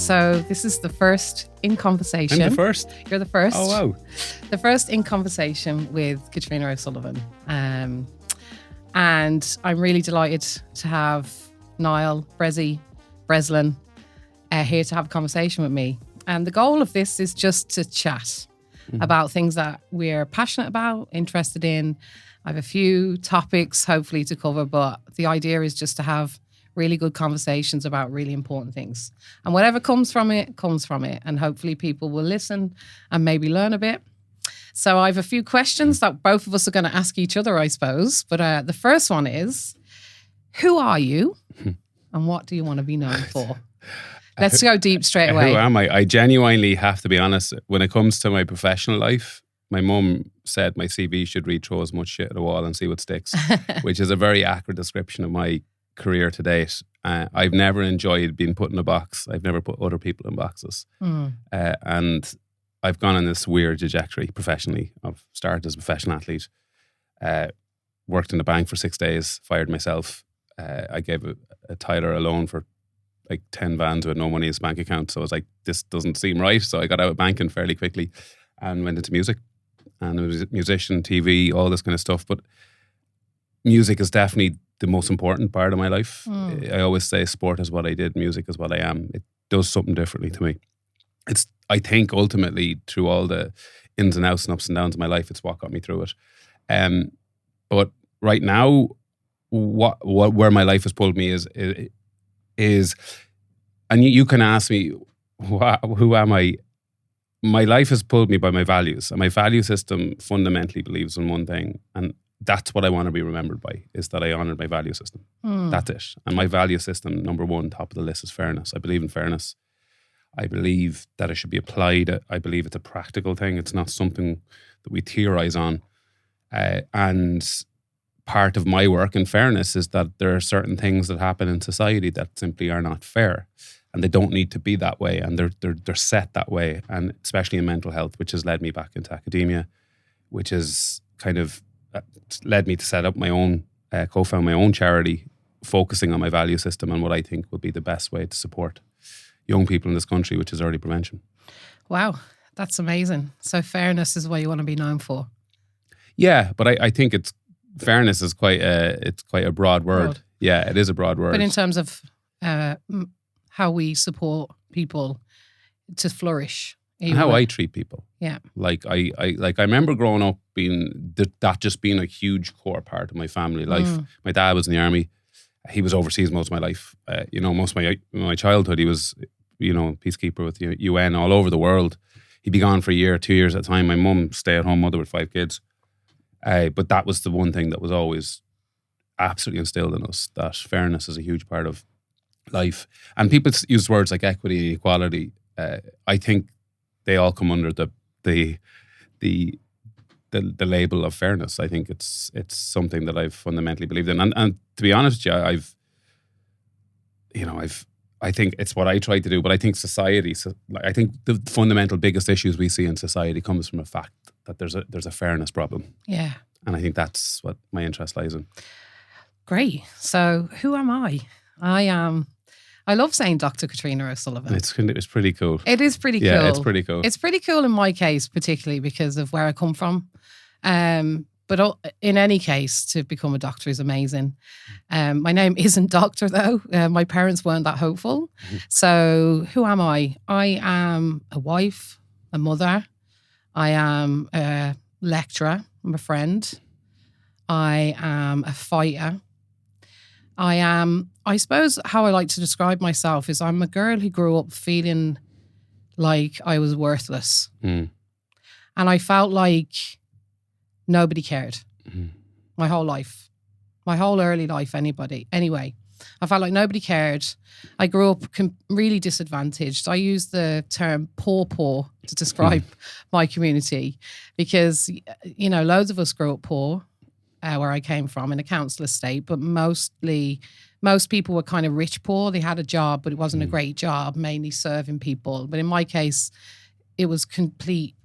So this is the first In Conversation. I'm the first? You're the first. Oh, wow. The first In Conversation with Katriona O'Sullivan. And I'm really delighted to have Niall Breslin here to have a conversation with me. And the goal of this is just to chat about things that we're passionate about, interested in. I have a few topics hopefully to cover, but the idea is just to have really good conversations about really important things. And whatever comes from it, comes from it. And hopefully people will listen and maybe learn a bit. So I have a few questions that both of us are going to ask each other, I suppose. But the first one is, who are you and what do you want to be known for? Let's go deep straight away. Who am I? I genuinely have to be honest. When it comes to my professional life, my mum said my CV should read throw as much shit at the wall and see what sticks, which is a very accurate description of my career to date. I've never enjoyed being put in a box. I've never put other people in boxes. And I've gone on this weird trajectory professionally. I've started as a professional athlete, worked in a bank for 6 days, fired myself. I gave a Tyler a loan for like 10 vans with no money in his bank account. So I was like, this doesn't seem right. So I got out of banking fairly quickly and went into music. And I was a musician, TV, all this kind of stuff. But music is definitely the most important part of my life. I always say sport is what I did, music is what I am. It does something differently to me. It's, I think, ultimately, through all the ins and outs and ups and downs of my life, it's what got me through it. But right now, where my life has pulled me is, and you can ask me, who am I? My life has pulled me by my values, and my value system fundamentally believes in one thing, and that's what I want to be remembered by, is that I honoured my value system. That's it. And my value system, number one, top of the list, is fairness. I believe in fairness. I believe that it should be applied. I believe it's a practical thing. It's not something that we theorise on. And part of my work in fairness is that there are certain things that happen in society that simply are not fair. And they don't need to be that way. And they're set that way. And especially in mental health, which has led me back into academia, which has kind of led me to set up my own, co-found my own charity, focusing on my value system and what I think will be the best way to support young people in this country, which is early prevention. Wow, that's amazing. So fairness is what you want to be known for. Yeah, but I think fairness is quite a broad word. Yeah, it is a broad word. But in terms of how we support people to flourish. And how I treat people. Yeah. Like I remember growing up that just being a huge core part of my family life. My dad was in the army. He was overseas most of my life. Most of my childhood, he was, peacekeeper with the UN all over the world. He'd be gone for a year, 2 years at a time. My mum, stay-at-home mother with 5 kids. But that was the one thing that was always absolutely instilled in us, that fairness is a huge part of life. And people use words like equity and equality. I think they all come under the label of fairness. I think it's something that I've fundamentally believed in. And to be honest with you, I think it's what I try to do, but I think society, I think the fundamental biggest issues we see in society comes from the fact that there's a fairness problem. Yeah. And I think that's what my interest lies in. Great. So who am I? I love saying Dr. Katriona O'Sullivan. It's pretty cool. It is pretty cool. Yeah, it's pretty cool. It's pretty cool in my case, particularly because of where I come from. But in any case, to become a doctor is amazing. My name isn't Doctor, though. My parents weren't that hopeful. So who am I? I am a wife, a mother. I am a lecturer. I'm a friend. I am a fighter. I suppose how I like to describe myself is I'm a girl who grew up feeling like I was worthless. And I felt like nobody cared. My whole life. My whole early life, anyway. I felt like nobody cared. I grew up really disadvantaged. I use the term poor to describe my community because, loads of us grew up poor. Where I came from in a council estate, but most people were kind of rich poor. They had a job, but it wasn't a great job, mainly serving people. But in my case, it was complete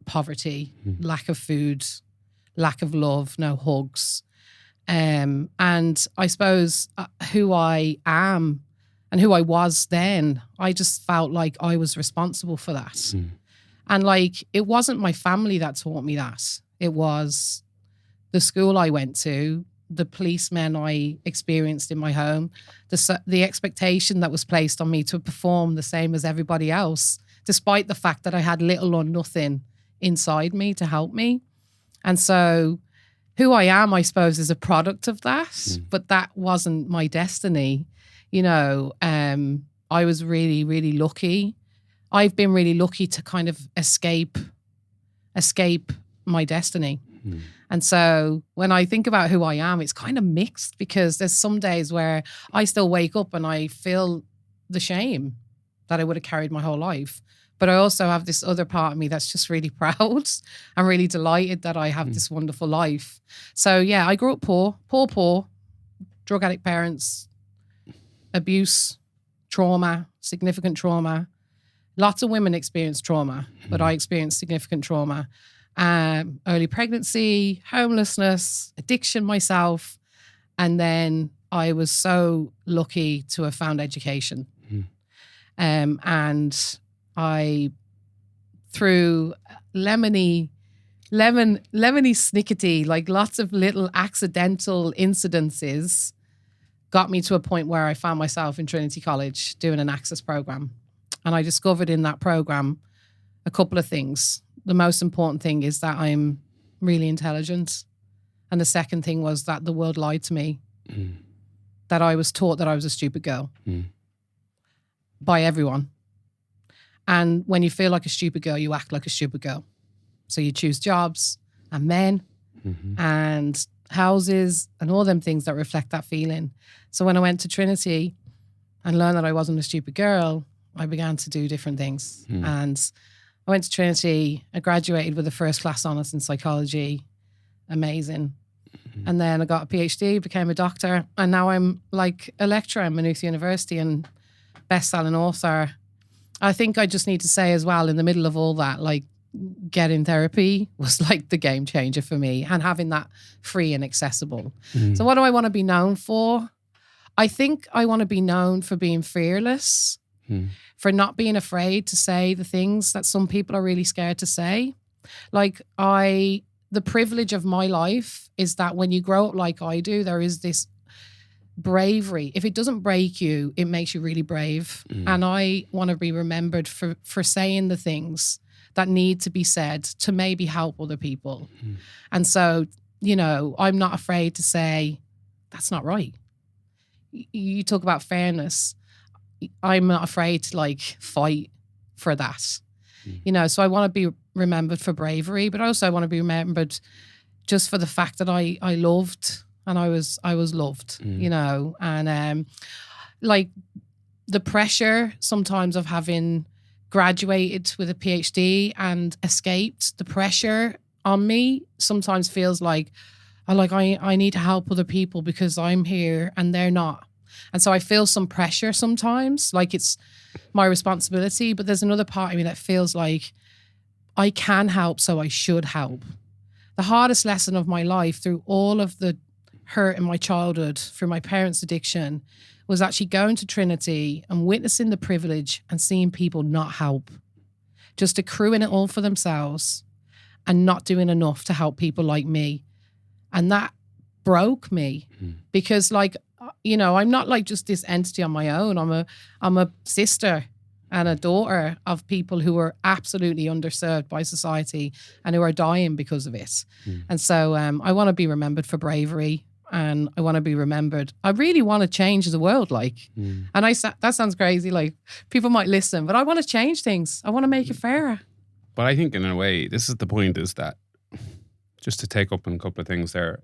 poverty, lack of food, lack of love, no hugs. And I suppose who I am and who I was then, I just felt like I was responsible for that. And like, it wasn't my family that taught me that. It was the school I went to, the policemen I experienced in my home, the expectation that was placed on me to perform the same as everybody else, despite the fact that I had little or nothing inside me to help me. And so who I am, I suppose, is a product of that, but that wasn't my destiny. You know, I was really, really lucky. I've been really lucky to kind of escape my destiny. And so when I think about who I am, it's kind of mixed, because there's some days where I still wake up and I feel the shame that I would have carried my whole life. But I also have this other part of me that's just really proud and really delighted that I have this wonderful life. So yeah, I grew up poor, drug addict parents, abuse, trauma, significant trauma. Lots of women experience trauma, but I experienced significant trauma. Early pregnancy, homelessness, addiction myself. And then I was so lucky to have found education. And I, through lemony snickety, like lots of little accidental incidences, got me to a point where I found myself in Trinity College doing an access program. And I discovered in that program a couple of things. The most important thing is that I'm really intelligent. And the second thing was that the world lied to me. That I was taught that I was a stupid girl. By everyone. And when you feel like a stupid girl, you act like a stupid girl. So you choose jobs and men and houses and all them things that reflect that feeling. So when I went to Trinity and learned that I wasn't a stupid girl, I began to do different things. And I went to Trinity, I graduated with a first class honours in psychology. Amazing. And then I got a PhD, became a doctor, and now I'm like a lecturer at Maynooth University and best-selling author. I think I just need to say as well, in the middle of all that, like getting therapy was like the game changer for me, and having that free and accessible. So what do I want to be known for? I think I want to be known for being fearless, for not being afraid to say the things that some people are really scared to say. Like the privilege of my life is that when you grow up like I do, there is this bravery. If it doesn't break you, it makes you really brave. And I want to be remembered for saying the things that need to be said to maybe help other people. And so, you know, I'm not afraid to say, that's not right. You talk about fairness. I'm not afraid to like fight for that. You know, so I want to be remembered for bravery, but also I want to be remembered just for the fact that I loved and I was loved, you know, and like the pressure sometimes of having graduated with a PhD and escaped, the pressure on me sometimes feels like I need to help other people because I'm here and they're not. And so I feel some pressure sometimes, like it's my responsibility, but there's another part of me that feels like I can help, so I should help. The hardest lesson of my life through all of the hurt in my childhood, through my parents' addiction, was actually going to Trinity and witnessing the privilege and seeing people not help, just accruing it all for themselves and not doing enough to help people like me. And that broke me because, like, you know, I'm not like just this entity on my own. I'm a sister and a daughter of people who are absolutely underserved by society and who are dying because of it. And so I want to be remembered for bravery, and I want to be remembered. I really want to change the world, like, and that sounds crazy. Like, people might listen, but I want to change things. I want to make it fairer. But I think in a way, this is the point, is that, just to take up on a couple of things there,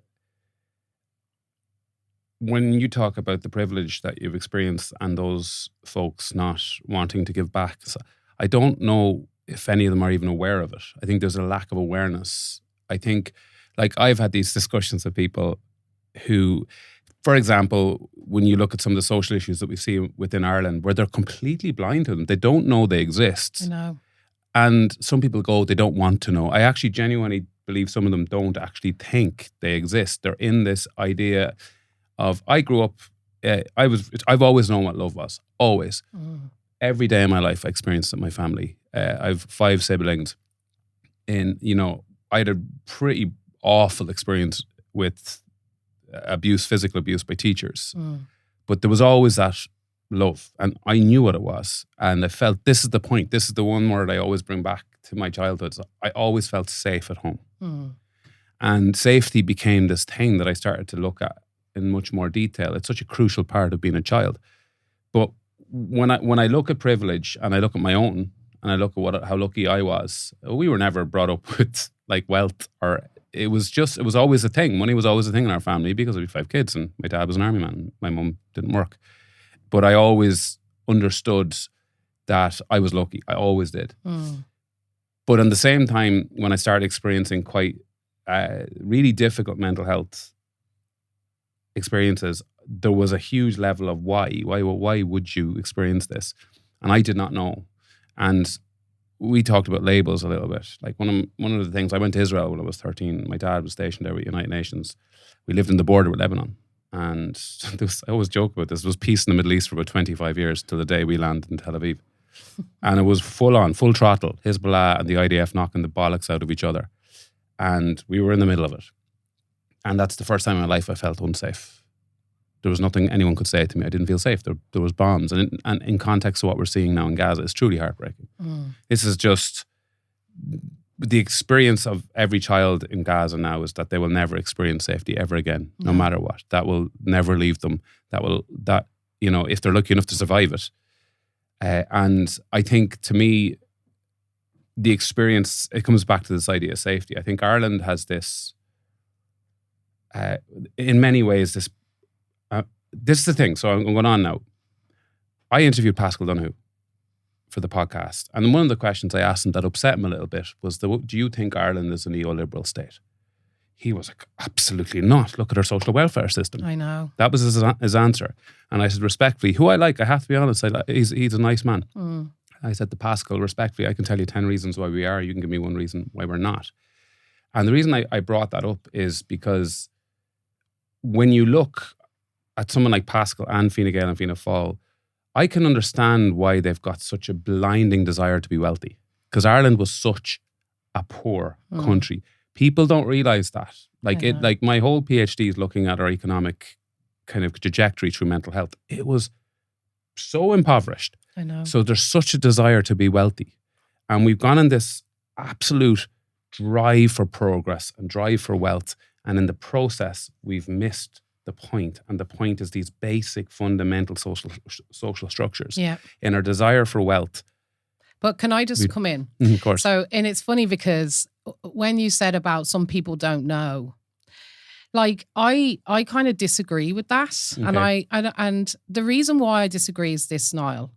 when you talk about the privilege that you've experienced and those folks not wanting to give back, I don't know if any of them are even aware of it. I think there's a lack of awareness. I think, like, I've had these discussions with people who, for example, when you look at some of the social issues that we see within Ireland, where they're completely blind to them, they don't know they exist. I know. And some people go, they don't want to know. I actually genuinely believe some of them don't actually think they exist. They're in this idea of, I grew up I've always known what love was. Always. Every day of my life I experienced it in my family. I've 5 siblings. And, I had a pretty awful experience with abuse, physical abuse by teachers. But there was always that love, and I knew what it was. And I felt, this is the point. This is the one word I always bring back to my childhood. I always felt safe at home. And safety became this thing that I started to look at in much more detail. It's such a crucial part of being a child. But when I look at privilege, and I look at my own, and I look at how lucky I was, we were never brought up with like wealth, or it was always a thing. Money was always a thing in our family because we had 5 kids, and my dad was an army man. My mum didn't work. But I always understood that I was lucky. I always did. But at the same time, when I started experiencing quite really difficult mental health experiences, there was a huge level of why would you experience this? And I did not know. And we talked about labels a little bit. Like one of the things, I went to Israel when I was 13. My dad was stationed there with United Nations. We lived in the border with Lebanon. And I always joke about this. There was peace in the Middle East for about 25 years till the day we landed in Tel Aviv. And it was full throttle, Hezbollah and the IDF knocking the bollocks out of each other. And we were in the middle of it. And that's the first time in my life I felt unsafe. There was nothing anyone could say to me. I didn't feel safe. There was bombs. And in context of what we're seeing now in Gaza, it's truly heartbreaking. This is just the experience of every child in Gaza now, is that they will never experience safety ever again, no matter what. That will never leave them. If they're lucky enough to survive it. And I think, to me, the experience, it comes back to this idea of safety. I think Ireland has this, in many ways, this is the thing. So I'm going on now. I interviewed Pascal Donoghue for the podcast. And one of the questions I asked him that upset him a little bit was, do you think Ireland is a neoliberal state? He was like, absolutely not. Look at our social welfare system. I know. That was his answer. And I said, respectfully, who I like, I have to be honest, he's a nice man. I said to Pascal, respectfully, I can tell you 10 reasons why we are. You can give me one reason why we're not. And the reason I brought that up is because when you look at someone like Pascal and Fine Gael and Fianna Fáil, I can understand why they've got such a blinding desire to be wealthy. Because Ireland was such a poor country. People don't realise that. Like my whole PhD is looking at our economic kind of trajectory through mental health. It was so impoverished. I know. So there's such a desire to be wealthy. And we've gone in this absolute drive for progress and drive for wealth. And in the process, we've missed the point. And the point is these basic fundamental social structures. Yeah. In our desire for wealth. But can I just come in? Of course. So, and it's funny because when you said about some people don't know, like I kind of disagree with that. Okay. And the reason why I disagree is this, Niall.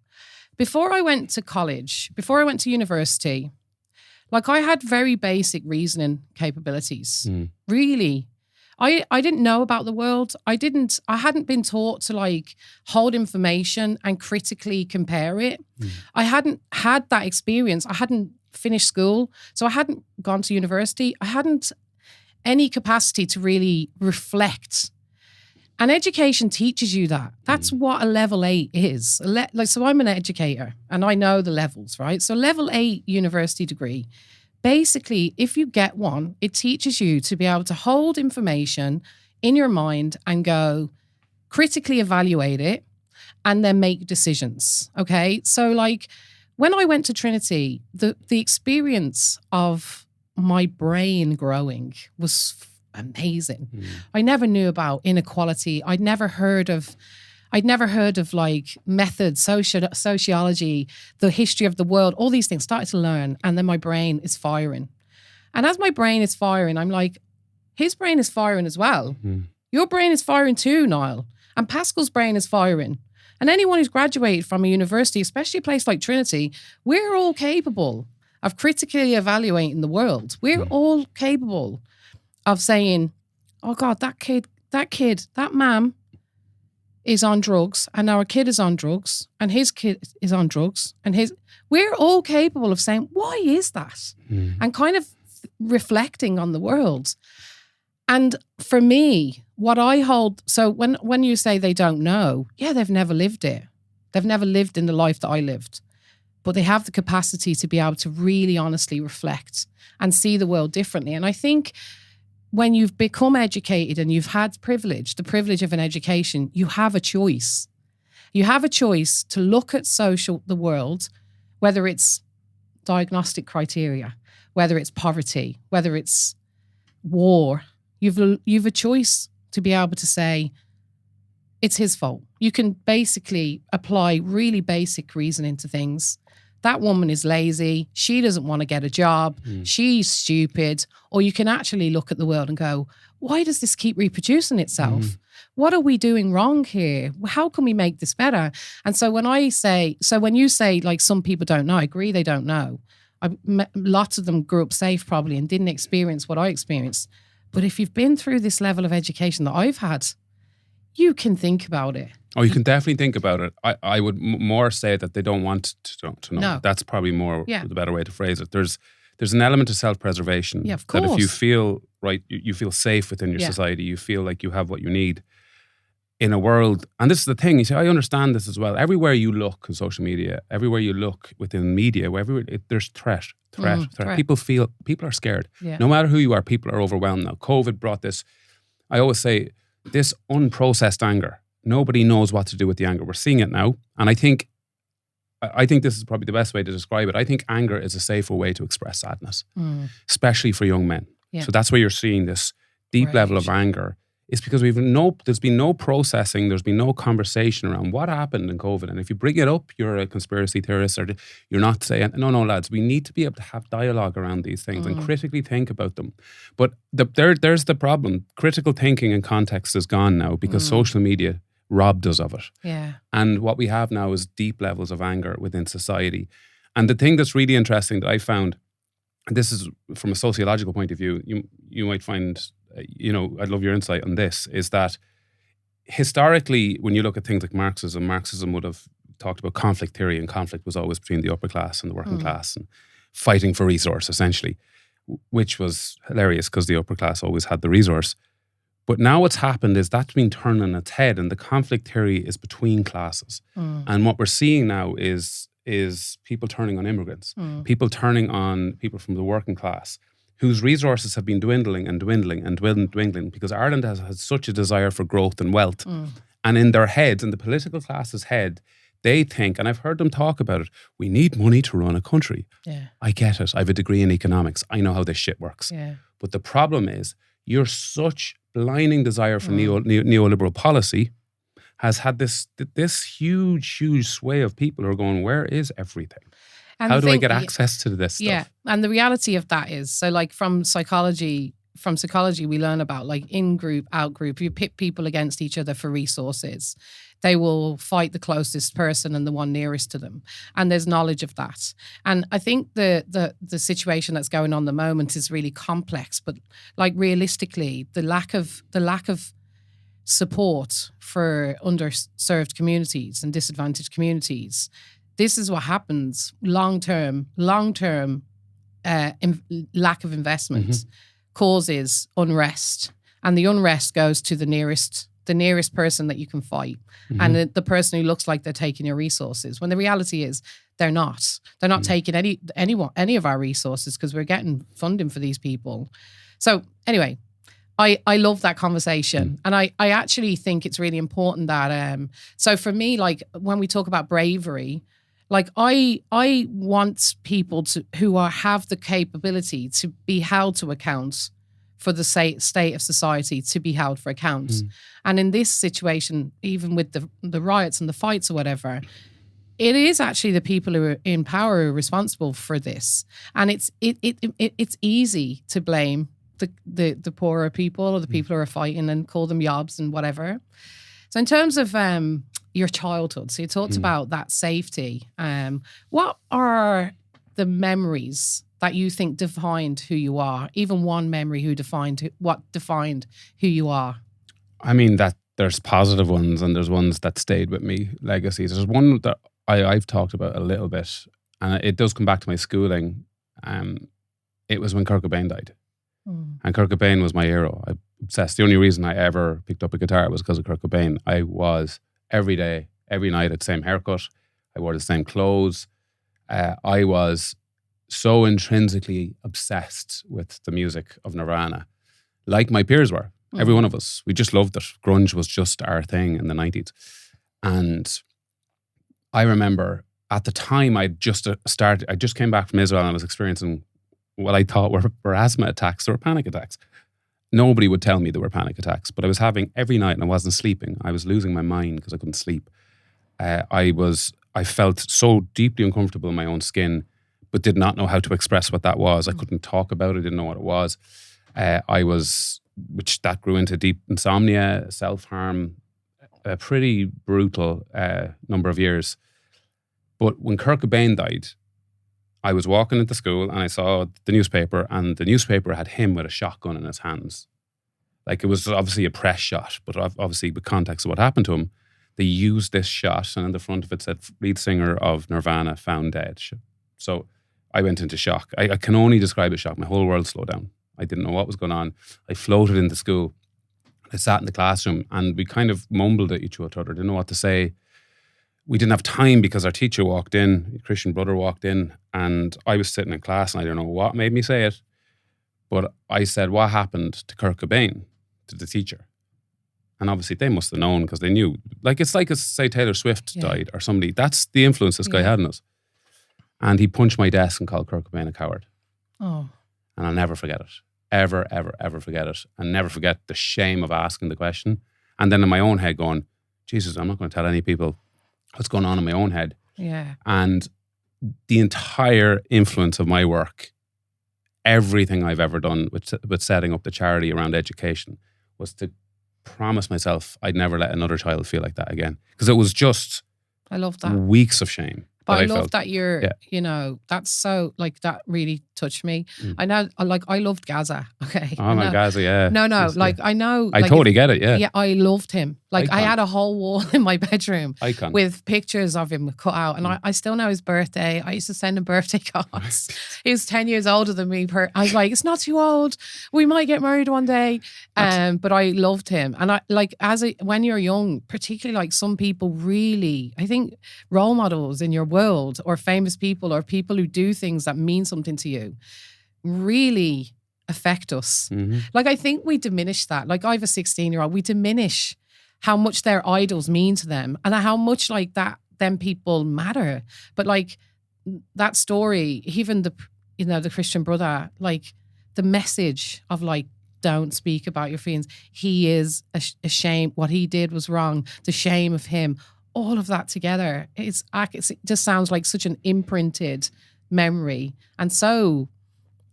Before I went to college, before I went to university, like I had very basic reasoning capabilities. Really. I didn't know about the world. I hadn't been taught to like hold information and critically compare it. I hadn't had that experience. I hadn't finished school. So I hadn't gone to university. I hadn't any capacity to really reflect. And education teaches you that. That's what a level 8 is. So I'm an educator and I know the levels, right? So level 8 university degree, basically, if you get one, it teaches you to be able to hold information in your mind and go critically evaluate it and then make decisions. Okay. So like when I went to Trinity, the experience of my brain growing was amazing. I never knew about inequality. I'd never heard of like methods, sociology, the history of the world, all these things, started to learn. And then my brain is firing. And as my brain is firing, I'm like, his brain is firing as well. Your brain is firing too, Niall. And Pascal's brain is firing. And anyone who's graduated from a university, especially a place like Trinity, we're all capable of critically evaluating the world. We're all capable of saying, oh God, that man is on drugs, and our kid is on drugs, and his kid is on drugs, we're all capable of saying, why is that? And kind of reflecting on the world. And for me, what I hold, so when you say they don't know, yeah, they've never lived it. They've never lived in the life that I lived. But they have the capacity to be able to really honestly reflect and see the world differently. And I think when you've become educated and you've had the privilege of an education, you have a choice. You have a choice to look at the world, whether it's diagnostic criteria, whether it's poverty, whether it's war. You've a choice to be able to say, it's his fault. You can basically apply really basic reasoning to things. That woman is lazy. She doesn't want to get a job. She's stupid. Or you can actually look at the world and go, why does this keep reproducing itself? What are we doing wrong here? How can we make this better? And so when you say like some people don't know, I agree they don't know. Lots of them grew up safe probably and didn't experience what I experienced. But if you've been through this level of education that I've had, you can think about it. Oh, you can definitely think about it. I would more say that they don't want to know. No. That's probably more the better way to phrase it. There's an element of self-preservation. Yeah, of course. That if you feel right, you feel safe within your society, you feel like you have what you need in a world. And this is the thing, you see, I understand this as well. Everywhere you look on social media, everywhere you look within media, there's threat. People are scared. Yeah. No matter who you are, people are overwhelmed now. COVID brought this, I always say, this unprocessed anger. Nobody knows what to do with the anger. We're seeing it now. And I think this is probably the best way to describe it. I think anger is a safer way to express sadness, especially for young men. Yeah. So that's where you're seeing this deep level of anger. It's because there's been no processing, there's been no conversation around what happened in COVID. And if you bring it up, you're a conspiracy theorist, or you're not saying, no, lads, we need to be able to have dialogue around these things and critically think about them. But there's the problem. Critical thinking and context is gone now because social media robbed us of it. Yeah. And what we have now is deep levels of anger within society. And the thing that's really interesting that I found, and this is from a sociological point of view, you might find, I'd love your insight on this, is that historically, when you look at things like Marxism would have talked about conflict theory, and conflict was always between the upper class and the working class and fighting for resource, essentially, which was hilarious because the upper class always had the resource. But now what's happened is that's been turned on its head, and the conflict theory is between classes. And what we're seeing now is people turning on immigrants, people turning on people from the working class, whose resources have been dwindling because Ireland has had such a desire for growth and wealth. And in their heads, in the political class's head, they think, and I've heard them talk about it, we need money to run a country. Yeah. I get it. I have a degree in economics. I know how this shit works. Yeah. But the problem is, your such blinding desire for neoliberal policy has had this huge sway of people who are going, where is everything? And how do I get access to this stuff? Yeah, and the reality of that is, so like from psychology, we learn about like in-group, out-group. You pit people against each other for resources. They will fight the closest person and the one nearest to them. And there's knowledge of that. And I think the situation that's going on at the moment is really complex. But like realistically, the lack of support for underserved communities and disadvantaged communities, this is what happens long-term lack of investment causes unrest, and the unrest goes to the nearest person that you can fight, and the person who looks like they're taking your resources, when the reality is they're not taking any of our resources, because we're getting funding for these people. So anyway, I love that conversation, and I actually think it's really important that so for me, like when we talk about bravery, like I want people who have the capability to be held to account for the state of society, to be held for account. And in this situation, even with the riots and the fights or whatever, it is actually the people who are in power who are responsible for this. And it's easy to blame the poorer people or the people who are fighting and call them yobs and whatever. So in terms of your childhood, so you talked about that safety. What are the memories that you think defined who you are? Even one memory what defined who you are? I mean, that there's positive ones and there's ones that stayed with me, legacies. There's one that I've talked about a little bit, and it does come back to my schooling. It was when Kurt Cobain died. And Kurt Cobain was my hero. I obsessed. The only reason I ever picked up a guitar was because of Kurt Cobain. I was every day, every night at the same haircut. I wore the same clothes. I was so intrinsically obsessed with the music of Nirvana, like my peers were. Every one of us. We just loved it. Grunge was just our thing in the 90s. And I remember at the time I just came back from Israel and I was experiencing what I thought were asthma attacks. They were panic attacks. Nobody would tell me they were panic attacks, but I was having every night and I wasn't sleeping. I was losing my mind because I couldn't sleep. I felt so deeply uncomfortable in my own skin, but did not know how to express what that was. I couldn't talk about it, didn't know what it was. Which that grew into deep insomnia, self-harm, a pretty brutal number of years. But when Kurt Cobain died, I was walking into school and I saw the newspaper, and the newspaper had him with a shotgun in his hands. Like, it was obviously a press shot, but obviously with context of what happened to him, they used this shot, and on the front of it said, lead singer of Nirvana found dead. So I went into shock. I can only describe a shock. My whole world slowed down. I didn't know what was going on. I floated into school. I sat in the classroom and we kind of mumbled at each other, didn't know what to say. We didn't have time because our teacher walked in, a Christian brother walked in, and I was sitting in class and I don't know what made me say it, but I said, what happened to Kurt Cobain, to the teacher? And obviously they must have known because they knew. Like, it's like, say Taylor Swift died or somebody. That's the influence this guy had on us. And he punched my desk and called Kurt Cobain a coward. Oh. And I'll never forget it. Ever, ever, ever forget it. And never forget the shame of asking the question. And then in my own head going, Jesus, I'm not going to tell any people what's going on in my own head. Yeah. And the entire influence of my work, everything I've ever done with setting up the charity around education, was to promise myself I'd never let another child feel like that again. Because it was just I love that. weeks of shame. But I love that you're, that's so, like, that really touched me. I know, like, I loved Gaza, okay? Oh, my Gaza, yeah. No, like, I know. I totally get it, yeah. Yeah, I loved him. Like, Icon. I had a whole wall in my bedroom Icon. with pictures of him cut out. And I still know his birthday. I used to send him birthday cards. He was 10 years older than me. I was like, it's not too old. We might get married one day. But I loved him. And I, like, when you're young, particularly, like, some people really, I think role models in your world, or famous people, or people who do things that mean something to you, really affect us. Mm-hmm. Like, I think we diminish that. Like, I have a 16-year-old. We diminish how much their idols mean to them and how much, like, that them people matter. But, like, that story, even the Christian brother, like, the message of, like, don't speak about your feelings. He is ashamed. What he did was wrong. The shame of him. All of that together, it just sounds like such an imprinted memory and so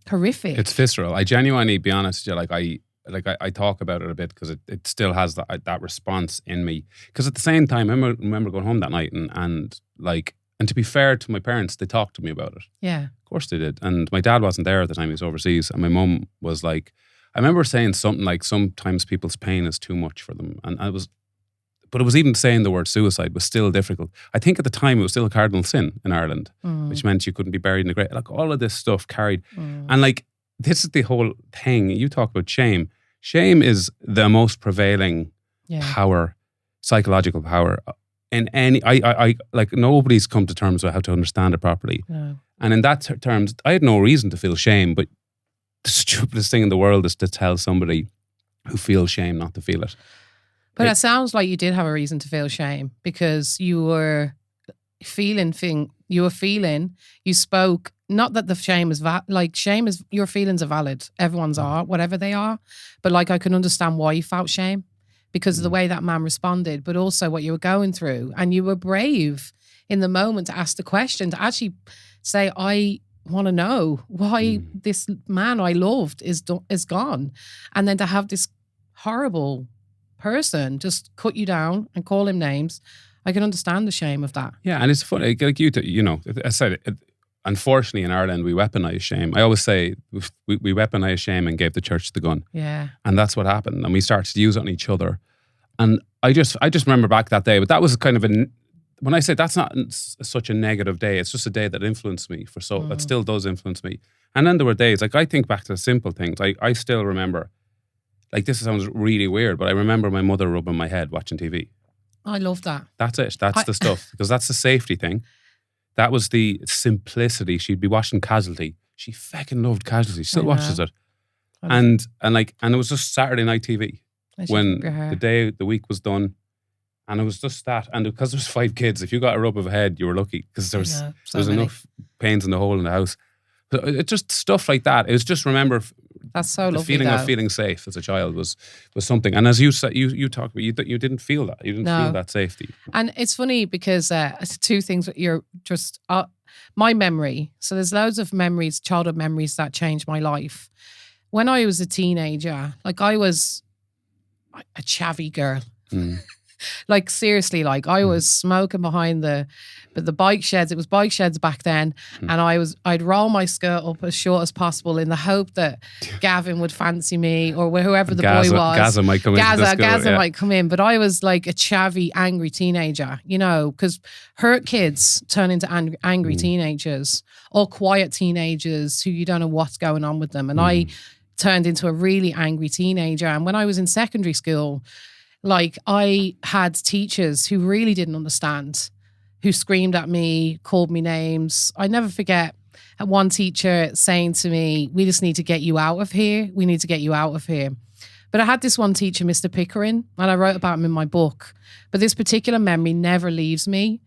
horrific. It's visceral. I genuinely, be honest, I talk about it a bit because it still has that response in me. Because at the same time, I remember going home that night and to be fair to my parents, they talked to me about it. Yeah, of course they did. And my dad wasn't there at the time; he was overseas. And my mum was like, I remember saying something like, "Sometimes people's pain is too much for them," and But it was even saying the word suicide was still difficult. I think at the time it was still a cardinal sin in Ireland, which meant you couldn't be buried in the grave. Like, all of this stuff carried. And, like, this is the whole thing. You talk about shame. Shame is the most prevailing power, psychological power in any. I like, nobody's come to terms with how to understand it properly. No. And in that terms, I had no reason to feel shame. But the stupidest thing in the world is to tell somebody who feels shame not to feel it. But it sounds like you did have a reason to feel shame because you were feeling, you spoke, not that the shame is, shame is, your feelings are valid. Everyone's are, whatever they are. But, like, I can understand why you felt shame because of the way that man responded, but also what you were going through. And you were brave in the moment to ask the question, to actually say, I want to know why this man I loved is gone. And then to have this horrible person just cut you down and call him names. I can understand the shame of that. Yeah, and it's funny, like, I said, unfortunately in Ireland we weaponize shame. I always say we weaponized shame and gave the church the gun. Yeah. And that's what happened. And we started to use it on each other. And I just remember back that day, but that was kind of when I say that's not such a negative day, it's just a day that influenced me that still does influence me. And then there were days, like, I think back to the simple things. I still remember, like this sounds really weird, but I remember my mother rubbing my head watching TV. I love that. That's it. That's the stuff, because that's the safety thing. That was the simplicity. She'd be watching Casualty. She fucking loved Casualty. She still watches it. And it was just Saturday night TV when the week was done. And it was just that. And because there's 5 kids, if you got a rub of a head, you were lucky, because there's enough pains in the hole in the house. It's just stuff like that. It was just, remember, that's so the lovely. feeling of feeling safe as a child was something. And as you said, you talked about, you didn't feel that. You didn't feel that safety. And it's funny because 2 things that you're just my memory. So there's loads of memories, childhood memories that changed my life. When I was a teenager, like I was a chavvy girl. Like seriously, like I was smoking behind the bike sheds. It was bike sheds back then, and I'd roll my skirt up as short as possible in the hope that Gavin would fancy me, or whoever the boy was. Gaza might come in. Gaza might come in, but I was like a chavvy, angry teenager, you know, because hurt kids turn into angry teenagers, or quiet teenagers who you don't know what's going on with them. And I turned into a really angry teenager. And when I was in secondary school, like I had teachers who really didn't understand, who screamed at me, called me names. I never forget one teacher saying to me, "We just need to get you out of here. We need to get you out of here." But I had this one teacher, Mr. Pickering, and I wrote about him in my book. But this particular memory never leaves me,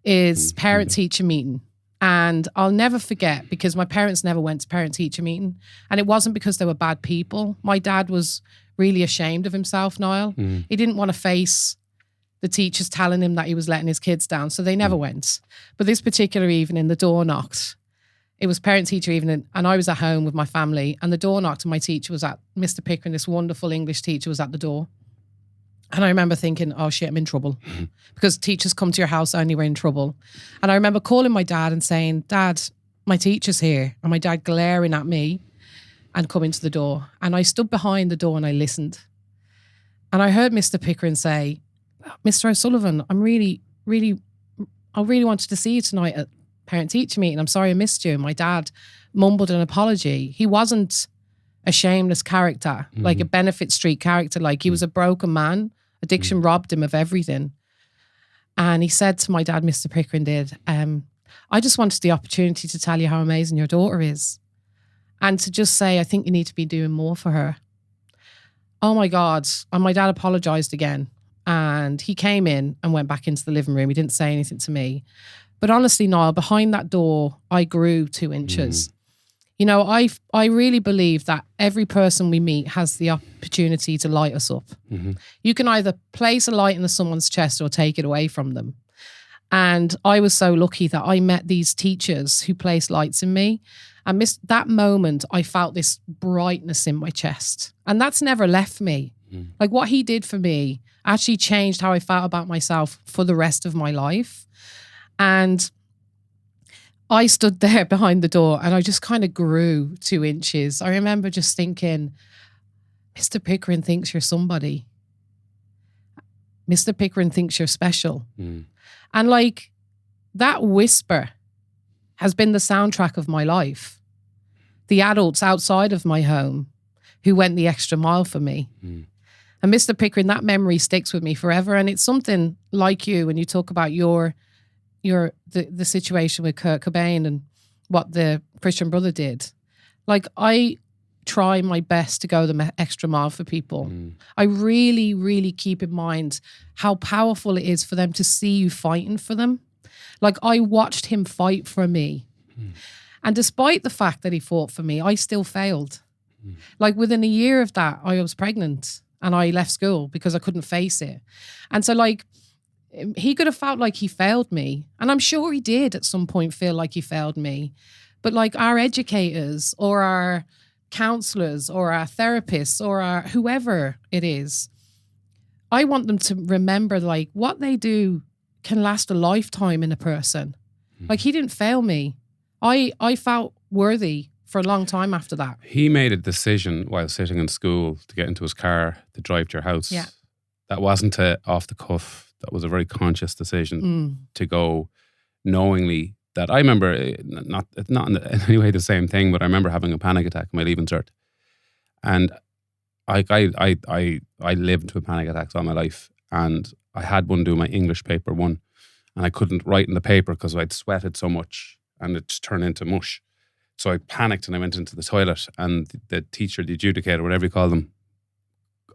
is parent-teacher meeting. And I'll never forget, because my parents never went to parent-teacher meeting. And it wasn't because they were bad people. My dad was really ashamed of himself, Niall. He didn't want to face the teachers telling him that he was letting his kids down, so they never went. But this particular evening, the door knocked. It was parent-teacher evening, and I was at home with my family, and the door knocked, and my teacher was at, Mr. Pickering, this wonderful English teacher, was at the door. And I remember thinking, oh shit, I'm in trouble. Because teachers come to your house only we're in trouble. And I remember calling my dad and saying, "Dad, my teacher's here." And my dad glaring at me and coming to the door. And I stood behind the door and I listened. And I heard Mr. Pickering say, "Mr. O'Sullivan, I really wanted to see you tonight at parent-teacher meeting. I'm sorry I missed you." And my dad mumbled an apology. He wasn't a shameless character, like a Benefit Street character. Like he was a broken man. Addiction robbed him of everything. And he said to my dad, Mr. Pickering did, "I just wanted the opportunity to tell you how amazing your daughter is. And to just say, I think you need to be doing more for her." Oh my God. And my dad apologized again. And he came in and went back into the living room. He didn't say anything to me. But honestly, Niall, behind that door, I grew 2 inches. You know, I really believe that every person we meet has the opportunity to light us up. You can either place a light in someone's chest or take it away from them. And I was so lucky that I met these teachers who placed lights in me. And that moment, I felt this brightness in my chest. And that's never left me. Like what he did for me actually changed how I felt about myself for the rest of my life. And I stood there behind the door and I just kind of grew 2 inches. I remember just thinking, Mr. Pickering thinks you're somebody. Mr. Pickering thinks you're special. And like that whisper has been the soundtrack of my life. The adults outside of my home who went the extra mile for me. And Mr. Pickering, that memory sticks with me forever. And it's something like you, when you talk about the situation with Kurt Cobain and what the Christian brother did. Like I try my best to go the extra mile for people. I really, really keep in mind how powerful it is for them to see you fighting for them. Like I watched him fight for me. And despite the fact that he fought for me, I still failed. Like within a year of that, I was pregnant and I left school because I couldn't face it. And so like, he could have felt like he failed me. And I'm sure he did at some point feel like he failed me. But like our educators or our counselors or our therapists or our whoever it is, I want them to remember like what they do can last a lifetime in a person. Like he didn't fail me. I felt worthy for a long time after that. He made a decision while sitting in school to get into his car to drive to your house. Yeah. That wasn't off the cuff. That was a very conscious decision to go knowingly. That I remember, not in any way the same thing, but I remember having a panic attack in my leaving cert. And I lived with panic attacks all my life, and I had one do my English paper one, and I couldn't write in the paper because I'd sweated so much and it just turned into mush. So I panicked and I went into the toilet, and the teacher, the adjudicator, whatever you call them,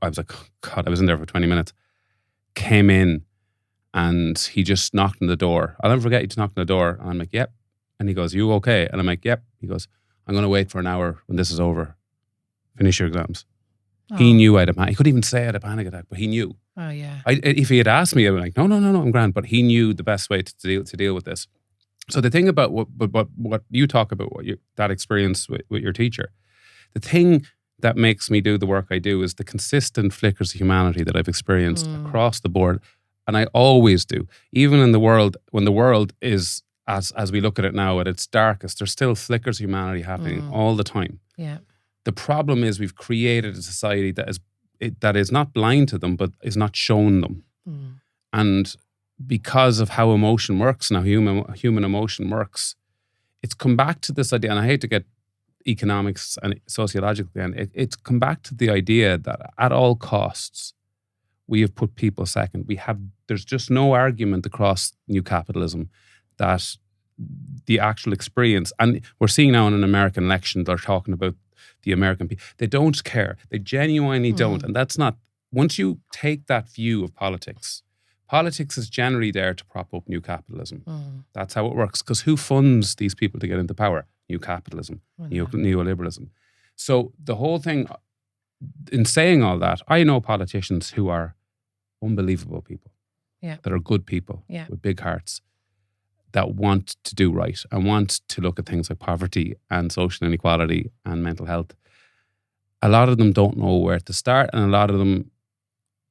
I was like, oh God, I was in there for 20 minutes, came in and he just knocked on the door. I'll never forget, he just knocked on the door and I'm like, yep. And he goes, you okay? And I'm like, yep. He goes, I'm going to wait for an hour when this is over. Finish your exams. Oh. He knew I had a panic. He couldn't even say I had a panic attack, but he knew. Oh, yeah. If he had asked me, I'd be like, no, I'm grand. But he knew the best way to deal with this. So the thing about what you talk about, that experience with your teacher, the thing that makes me do the work I do is the consistent flickers of humanity that I've experienced across the board. And I always do. Even in the world, when the world is, as we look at it now, at its darkest, there's still flickers of humanity happening all the time. Yeah. The problem is we've created a society that is not blind to them, but is not shown them. And because of how emotion works now, human emotion works, it's come back to this idea, and I hate to get economics and sociological, and it's come back to the idea that at all costs, we have put people second. There's just no argument across new capitalism that the actual experience, and we're seeing now in an American election, they're talking about the American people. They don't care. They genuinely don't. And that's not, once you take that view of politics is generally there to prop up new capitalism. That's how it works. Because who funds these people to get into power? New capitalism, neoliberalism. So the whole thing, in saying all that, I know politicians who are unbelievable people, that are good people with big hearts, that want to do right and want to look at things like poverty and social inequality and mental health. A lot of them don't know where to start, and a lot of them,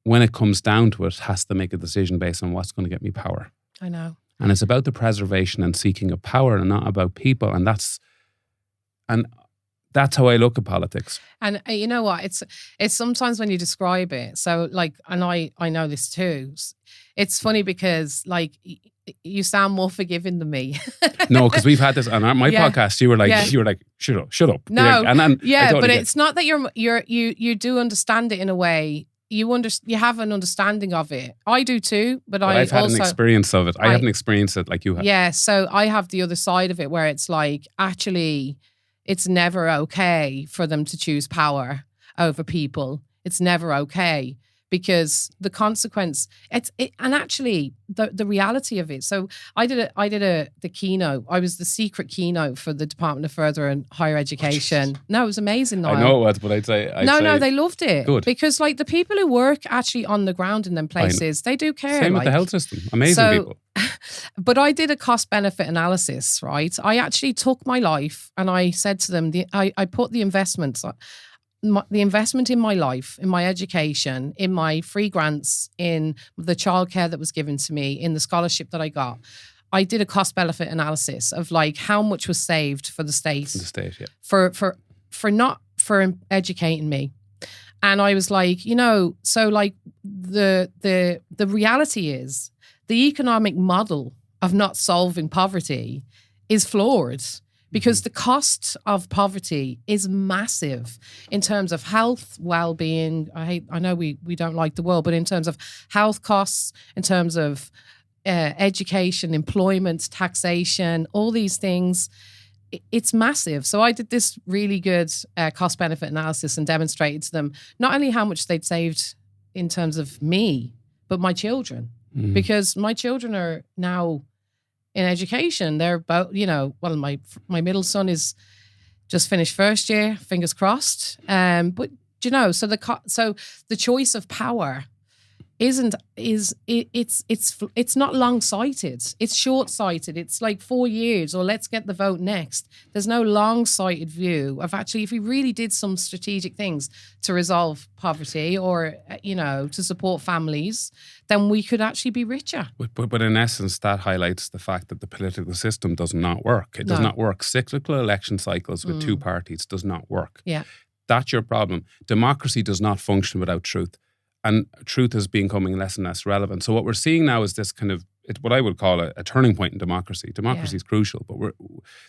when it comes down to it, has to make a decision based on what's going to get me power. I know. And it's about the preservation and seeking of power and not about people. And that's how I look at politics. And you know what? It's sometimes when you describe it. So like, and I know this too. It's funny because like you sound more forgiving than me. No, because we've had this on my podcast. You were like, shut up. No, totally but it's not that you do understand it in a way. You have an understanding of it. I do too, but I've had an experience of it. I haven't experienced it like you have. Yeah, so I have the other side of it where it's like, actually, it's never okay for them to choose power over people. It's never okay because the consequence, and actually the reality of it. So I did the keynote. I was the secret keynote for the Department of Further and Higher Education. No, it was amazing, Niall. I know it was, but I'd say they loved it. Good. Because like the people who work actually on the ground in them places, they do care. Same with the health system. Amazing people. But I did a cost-benefit analysis, right? I actually took my life and I said to them, I put the investments, the investment in my life, in my education, in my free grants, in the childcare that was given to me, in the scholarship that I got. I did a cost-benefit analysis of like how much was saved for the state. For the state, yeah. For educating me. And I was like, so like the reality is the economic model of not solving poverty is flawed because the cost of poverty is massive in terms of health, well-being. I know we don't like the world, but in terms of health costs, in terms of education, employment, taxation, all these things, it's massive. So I did this really good cost-benefit analysis and demonstrated to them not only how much they'd saved in terms of me, but my children. Because my children are now in education. They're about, my middle son is just finished first year, fingers crossed. But so the choice of power it's not long-sighted. It's short-sighted. It's like 4 years or let's get the vote next. There's no long-sighted view of actually if we really did some strategic things to resolve poverty or, to support families, then we could actually be richer. But in essence, that highlights the fact that the political system does not work. It does not work. Cyclical election cycles with two parties does not work. Yeah. That's your problem. Democracy does not function without truth. And truth is becoming less and less relevant. So what we're seeing now is this kind of, what I would call a turning point in democracy. Democracy is crucial, but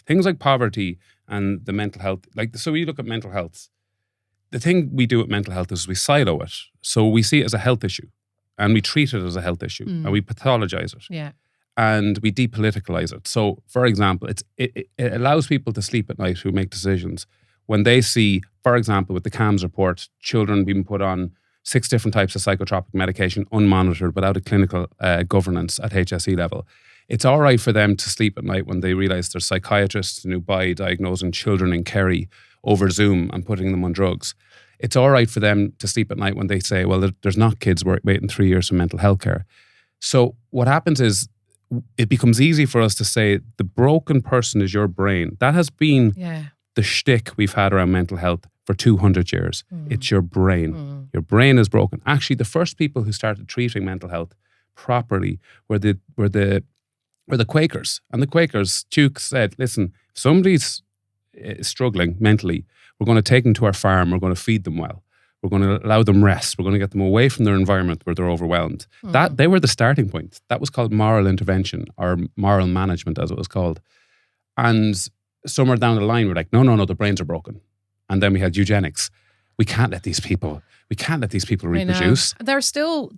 things like poverty and the mental health, so you look at mental health, the thing we do with mental health is we silo it. So we see it as a health issue and we treat it as a health issue and we pathologize it. Yeah. And we depoliticalize it. So, for example, it allows people to sleep at night who make decisions when they see, for example, with the CAMS report, children being put on 6 different types of psychotropic medication unmonitored without a clinical governance at HSE level. It's all right for them to sleep at night when they realise there's psychiatrists in Dubai diagnosing children in Kerry over Zoom and putting them on drugs. It's all right for them to sleep at night when they say, well, there's not kids waiting 3 years for mental health care. So what happens is it becomes easy for us to say the broken person is your brain. That has been the shtick we've had around mental health for 200 years. It's your brain. Your brain is broken. Actually, the first people who started treating mental health properly were the Quakers. And the Quakers, Duke said, listen, if somebody's struggling mentally, we're going to take them to our farm, we're going to feed them well. We're going to allow them rest. We're going to get them away from their environment where they're overwhelmed. That they were the starting point. That was called moral intervention or moral management, as it was called. And somewhere down the line, we're like, no, the brains are broken. And then we had eugenics. We can't let these people reproduce. They're still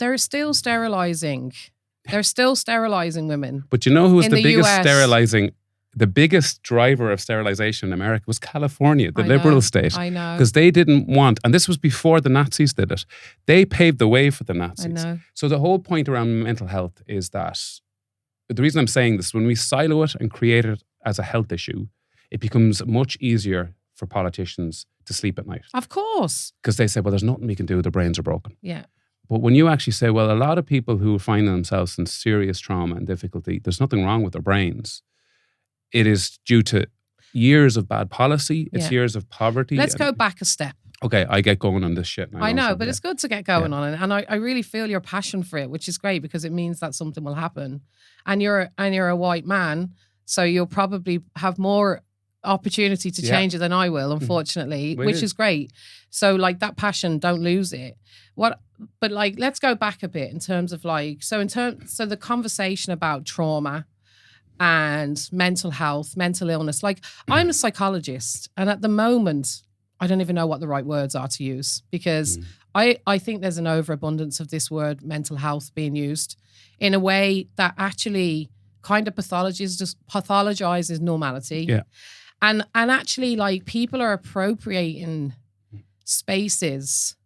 sterilizing. They're still sterilizing women. But you know who was the biggest US? sterilizing? The biggest driver of sterilization in America was California, the liberal state. I know. Because they didn't want, and this was before the Nazis did it, they paved the way for the Nazis. I know. So the whole point around mental health is that, the reason I'm saying this, when we silo it and create it as a health issue, it becomes much easier for politicians to sleep at night. Of course. Because they say, well, there's nothing we can do, their brains are broken. Yeah. But when you actually say, well, a lot of people who find themselves in serious trauma and difficulty, there's nothing wrong with their brains. It is due to years of bad policy. It's years of poverty. Let's go back a step. Okay, I get going on this shit now. I know, but it's good to get going on it. And I really feel your passion for it, which is great because it means that something will happen. And you're a white man, so you'll probably have more opportunity to change it than I will, unfortunately, which is great. So like that passion, don't lose it. But like, let's go back a bit in terms of like, so the conversation about trauma and mental health, mental illness. Like I'm a psychologist and at the moment, I don't even know what the right words are to use because I think there's an overabundance of this word mental health being used in a way that actually kind of pathologizes normality. Yeah. And actually like people are appropriating spaces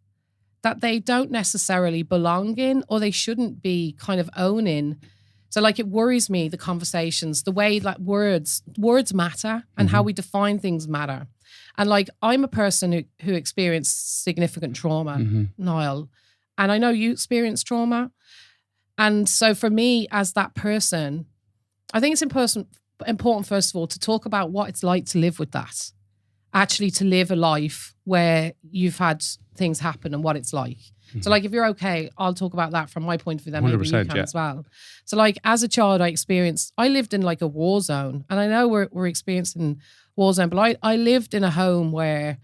that they don't necessarily belong in or they shouldn't be kind of owning. So like it worries me, the conversations, the way that words matter and how we define things matter. And like I'm a person who experienced significant trauma, Niall, and I know you experienced trauma. And so for me as that person, I think it's important first of all to talk about what it's like to live with that. Actually to live a life where you've had things happen and what it's like. So like if you're okay, I'll talk about that from my point of view, then maybe you can as well. So like as a child I lived in like a war zone and I know we're experiencing war zone, but I lived in a home where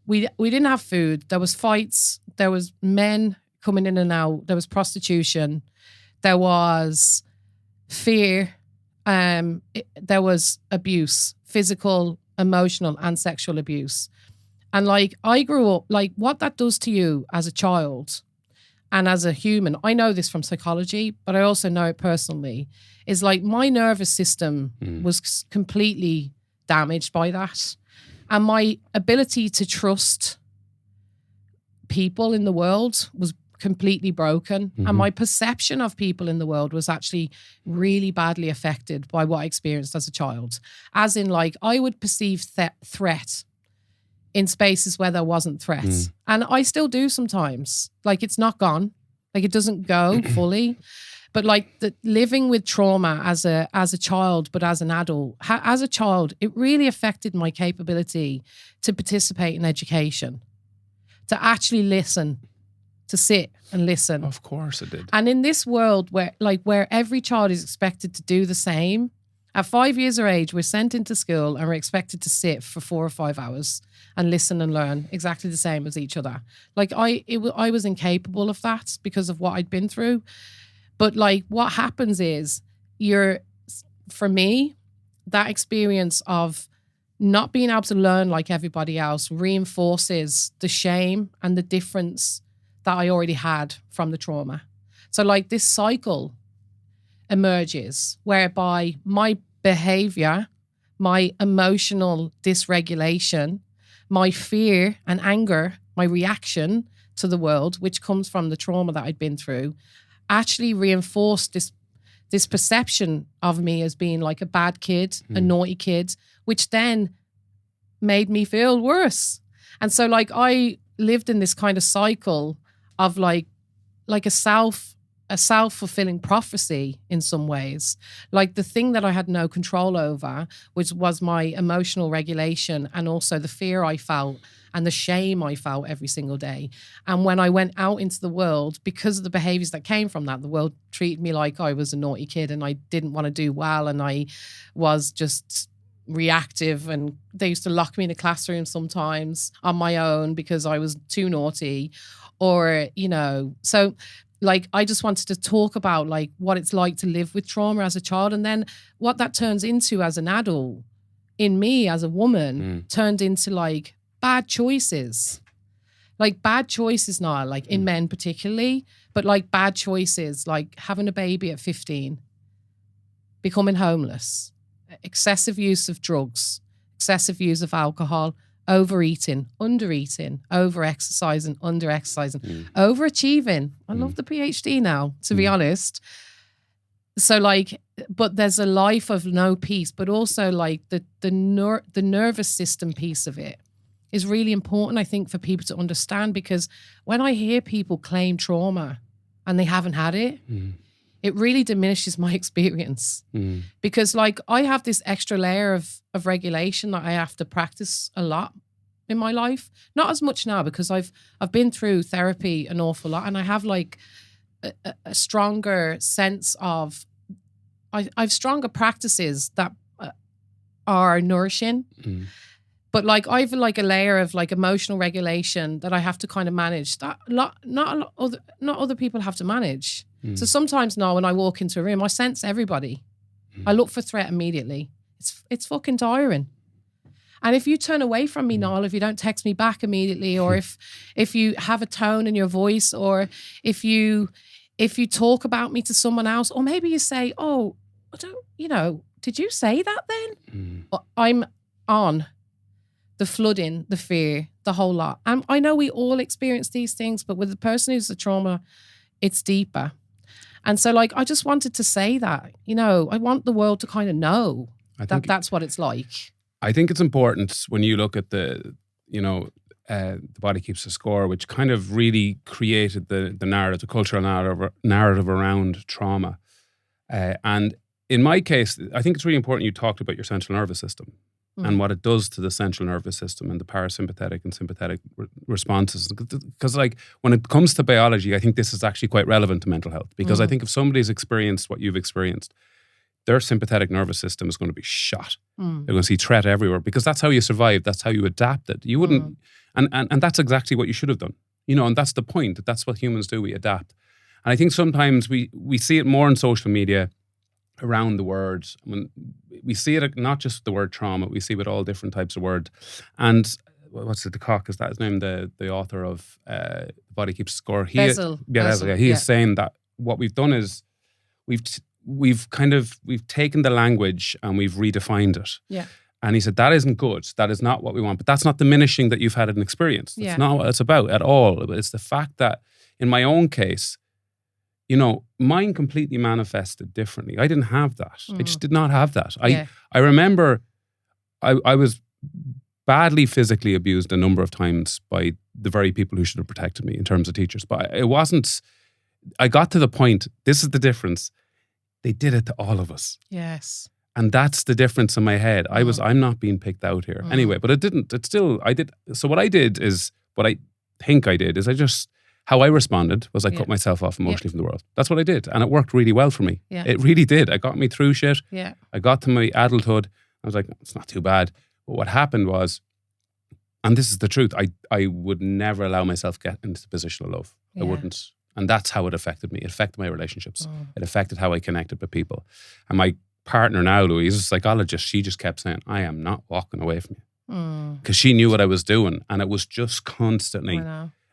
we didn't have food. There was fights, there was men coming in and out, there was prostitution, there was fear, there was abuse, physical, emotional and sexual abuse. And like I grew up, like what that does to you as a child and as a human, I know this from psychology, but I also know it personally, is like my nervous system was completely damaged by that. And my ability to trust people in the world was completely broken. And my perception of people in the world was actually really badly affected by what I experienced as a child. As in like I would perceive threat in spaces where there wasn't threats. And I still do sometimes. Like it's not gone. Like it doesn't go fully. But like the living with trauma as a child, but as an adult, as a child, it really affected my capability to participate in education, to actually listen, to sit and listen. Of course it did. And in this world where every child is expected to do the same, at 5 years of age, we're sent into school and we're expected to sit for 4 or 5 hours and listen and learn exactly the same as each other. Like I was incapable of that because of what I'd been through. But like what happens is for me, that experience of not being able to learn like everybody else reinforces the shame and the difference that I already had from the trauma. So like this cycle emerges whereby my behavior, my emotional dysregulation, my fear and anger, my reaction to the world, which comes from the trauma that I'd been through, actually reinforced this perception of me as being like a bad kid, a naughty kid, which then made me feel worse. And so like I lived in this kind of cycle of like a self-fulfilling prophecy in some ways. Like the thing that I had no control over, which was my emotional regulation and also the fear I felt and the shame I felt every single day. And when I went out into the world, because of the behaviors that came from that, the world treated me like I was a naughty kid and I didn't want to do well and I was just reactive, and they used to lock me in a classroom sometimes on my own because I was too naughty, or, you know, so like I just wanted to talk about like what it's like to live with trauma as a child, and then what that turns into as an adult in me as a woman turned into like bad choices. Like bad choices now, like in men particularly, but like bad choices, like having a baby at 15, becoming homeless, excessive use of drugs, excessive use of alcohol, overeating, undereating, over-exercising, under-exercising, overachieving. I love the PhD now, to be honest. So like, but there's a life of no peace, but also like the nervous system piece of it is really important, I think, for people to understand, because when I hear people claim trauma and they haven't had it, it really diminishes my experience. Because like I have this extra layer of regulation that I have to practice a lot in my life. Not as much now because I've been through therapy an awful lot, and I have like a stronger sense of, I've stronger practices that are nourishing. But like I've like a layer of like emotional regulation that I have to kind of manage that not other people have to manage. So sometimes now when I walk into a room, I sense everybody. I look for threat immediately. It's fucking tiring. And if you turn away from me, Niall, if you don't text me back immediately, or if you have a tone in your voice, or if you talk about me to someone else, or maybe you say, "Oh, I don't, you know, did you say that then?" I'm on the flooding, the fear, the whole lot. And I know we all experience these things, but with the person who's the trauma, it's deeper. And so like, I just wanted to say that, you know, I want the world to kind of know that that's what it's like. I think it's important when you look at the, you know, the Body Keeps the Score, which kind of really created the narrative, the cultural narrative around trauma. And in my case, I think it's really important you talked about your central nervous system and what it does to the central nervous system and the parasympathetic and sympathetic responses. Because like when it comes to biology, I think this is actually quite relevant to mental health, because I think if somebody's experienced what you've experienced, their sympathetic nervous system is going to be shot. They're going to see threat everywhere, because that's how you survived. That's how you adapted. You wouldn't, and that's exactly what you should have done. You know, and that's the point. That's what humans do. We adapt. And I think sometimes we see it more on social media around the words. I mean, we see it not just the word trauma. We see it with all different types of words. And what's it? De Kock, is that his name? The author of Body Keeps the Score. Basil. He is saying that what we've done is we've taken the language and we've redefined it. Yeah. And he said, that isn't good. That is not what we want. But that's not diminishing that you've had an experience. That's not what it's about at all. It's the fact that in my own case, you know, mine completely manifested differently. I didn't have that. I just did not have that. I remember I was badly physically abused a number of times by the very people who should have protected me in terms of teachers. But it wasn't, I got to the point, this is the difference. They did it to all of us. Yes. And that's the difference in my head. I'm not being picked out here. Anyway, but I did. So what I did is, what I think I did is how I responded was I cut myself off emotionally from the world. That's what I did. And it worked really well for me. Yeah. It really did. It got me through shit. Yeah. I got to my adulthood. I was like, it's not too bad. But what happened was, and this is the truth, I would never allow myself get into the position of love. I wouldn't. And that's how it affected me. It affected my relationships. It affected how I connected with people. And my partner now, Louise, is a psychologist. She just kept saying, I am not walking away from you. Because she knew what I was doing. And it was just constantly.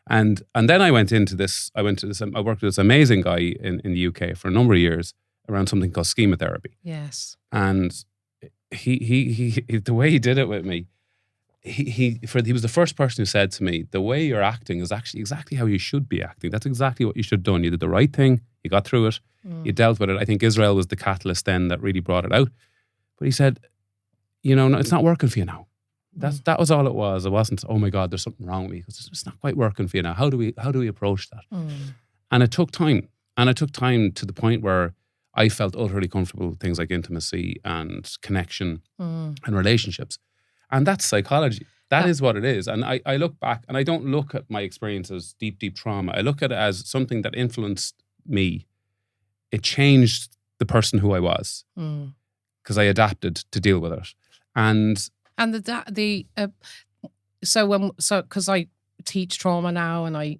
And then I went into this. I worked with this amazing guy in the UK for a number of years around something called schematherapy. Yes. And he the way he did it with me, he was the first person who said to me, the way you're acting is actually exactly how you should be acting. That's exactly what you should have done. You did the right thing. You got through it. You dealt with it. I think Israel was the catalyst then that really brought it out. But he said, no, it's not working for you now. That was all it was. It wasn't, oh my God, there's something wrong with me. It's not quite working for you now. How do we approach that? And it took time. And it took time to the point where I felt utterly comfortable with things like intimacy and connection and relationships. And that's psychology. That is what it is. And I look back, and I don't look at my experience as deep, deep trauma. I look at it as something that influenced me. It changed the person who I was because I adapted to deal with it. And because I teach trauma now, and I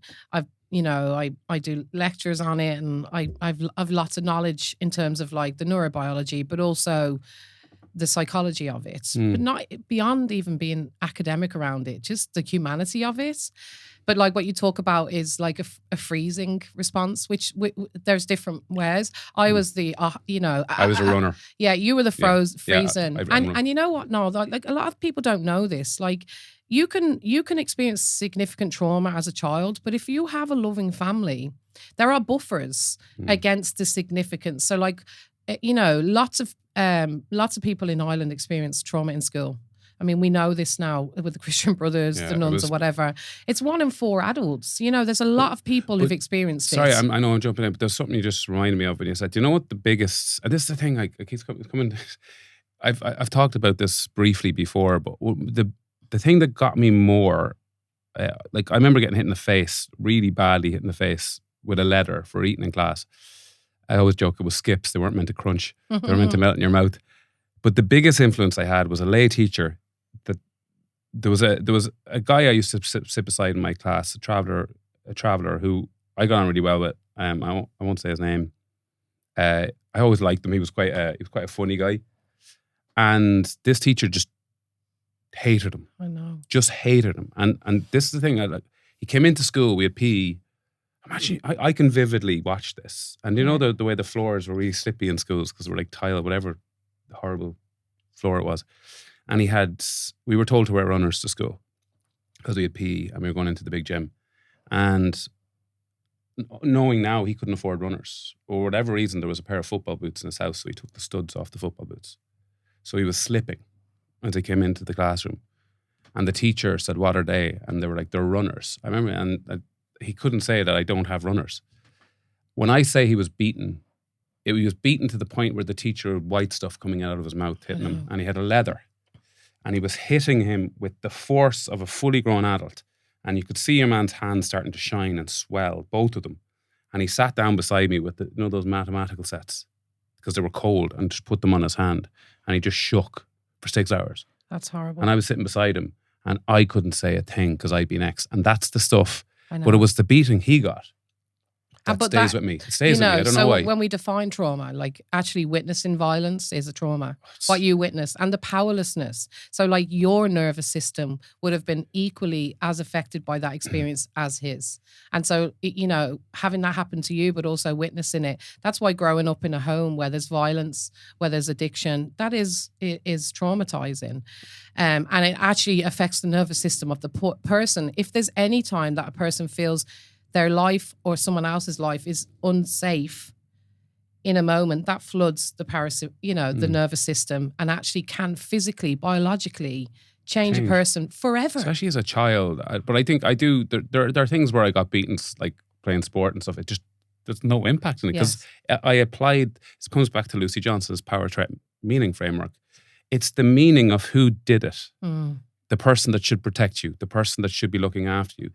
do lectures on it, and I've lots of knowledge in terms of like the neurobiology, but also the psychology of it, but not beyond even being academic around it, just the humanity of it. But like what you talk about is like a freezing response, which there's different ways. I was the, I was a runner. Yeah, you were the freezing. Yeah, and you know what? No, like a lot of people don't know this. Like you can experience significant trauma as a child, but if you have a loving family, there are buffers against the significance. So like, lots of people in Ireland experience trauma in school. I mean, we know this now with the Christian Brothers, the nuns, or whatever. It's 1 in 4 adults. There's a lot of people who've experienced this. Sorry, I know I'm jumping in, but there's something you just reminded me of when you said, you know what the biggest, and this is the thing, I keep coming, I've talked about this briefly before, but the thing that got me more, I remember getting hit in the face, really badly hit in the face with a letter for eating in class. I always joke it was skips. They weren't meant to crunch. They were meant to melt in your mouth. But the biggest influence I had was a lay teacher. That there was a guy I used to sit beside in my class, a traveller who I got on really well with. I won't say his name. I always liked him. He was quite a funny guy. And this teacher just hated him. I know. Just hated him. And this is the thing. He came into school. We had PE. Imagine, I can vividly watch this. And the way the floors were really slippy in schools because they were like tile, whatever the horrible floor it was. And we were told to wear runners to school because we had PE and we were going into the big gym. And knowing now he couldn't afford runners, for whatever reason, there was a pair of football boots in his house, so he took the studs off the football boots. So he was slipping as he came into the classroom. And the teacher said, what are they? And they were like, they're runners. I remember, and he couldn't say that I don't have runners. When I say he was beaten, he was beaten to the point where the teacher had white stuff coming out of his mouth hitting him, and he had a leather. And he was hitting him with the force of a fully grown adult. And you could see your man's hands starting to shine and swell, both of them. And he sat down beside me with those mathematical sets because they were cold, and just put them on his hand. And he just shook for 6 hours. That's horrible. And I was sitting beside him, and I couldn't say a thing because I'd been ex. And that's the stuff. But it was the beating he got that stays with me. It stays with me. I don't know why. When we define trauma, like actually witnessing violence is a trauma. What you witness and the powerlessness. So like your nervous system would have been equally as affected by that experience as his. And so, having that happen to you, but also witnessing it, that's why growing up in a home where there's violence, where there's addiction, it is traumatizing. And it actually affects the nervous system of the person. If there's any time that a person feels their life or someone else's life is unsafe in a moment, that floods the the nervous system, and actually can physically, biologically change a person forever. Especially as a child. But I think I do, there are things where I got beaten, like playing sport and stuff. It just, there's no impact in it. Because I applied, it comes back to Lucy Johnson's power threat meaning framework. It's the meaning of who did it. The person that should protect you, the person that should be looking after you.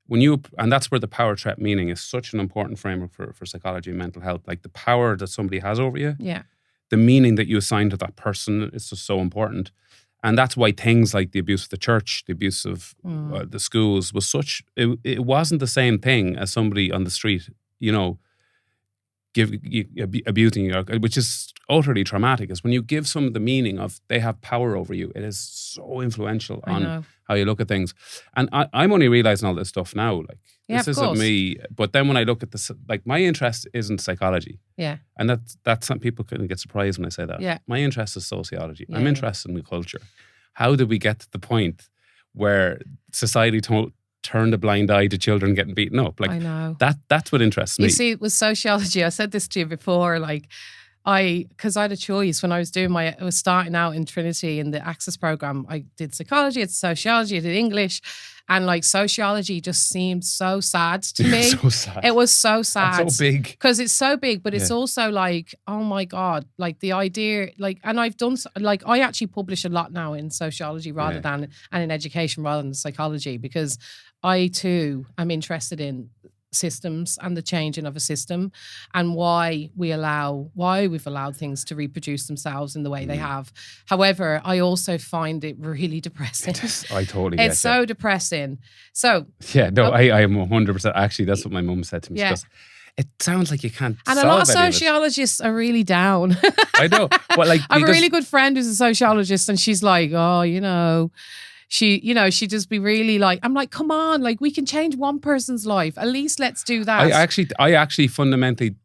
And that's where the power threat meaning is such an important framework for psychology and mental health. Like the power that somebody has over you, the meaning that you assign to that person is just so important. And that's why things like the abuse of the church, the abuse of the schools was such, it wasn't the same thing as somebody on the street, abusing you, which is utterly traumatic, is when you give some of the meaning of they have power over you. It is so influential on how you look at things. And I'm only realizing all this stuff now. Like, this isn't me. But then when I look at this, like, my interest isn't psychology. Yeah. And that's some people can get surprised when I say that. Yeah. My interest is sociology. I'm interested in the culture. How did we get to the point where society turn a blind eye to children getting beaten up? Like, I know. That's what interests me. You see, with sociology, I said this to you before, like, because I had a choice when I was starting out in Trinity in the Access program. I did psychology, I did sociology, I did English, and like sociology just seemed so sad to me. So sad. It was so sad. And so big. Because it's so big, but it's also like, oh my God, like the idea, like, and I've done, like, I actually publish a lot now in sociology and in education rather than psychology, because I too am interested in systems and the changing of a system and why we've allowed things to reproduce themselves in the way they have. However, I also find it really depressing. I totally get it. It's so depressing. So I am 100%. Actually, that's what my mum said to me. She goes, it sounds like you can't. And a lot of sociologists are really down. I know. But like, I have a really good friend who's a sociologist, and she's like, oh, you know. She just be really like, I'm like, come on, like, we can change one person's life. At least let's do that. I actually fundamentally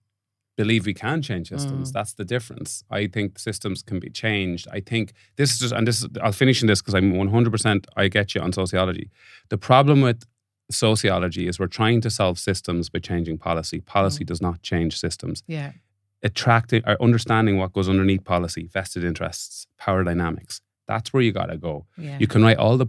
believe we can change systems. That's the difference. I think systems can be changed. I think I'll finish in this because I'm 100%, I get you on sociology. The problem with sociology is we're trying to solve systems by changing policy. Policy does not change systems. Yeah. Attracting or understanding what goes underneath policy, vested interests, power dynamics. That's where you gotta go. Yeah. You can write all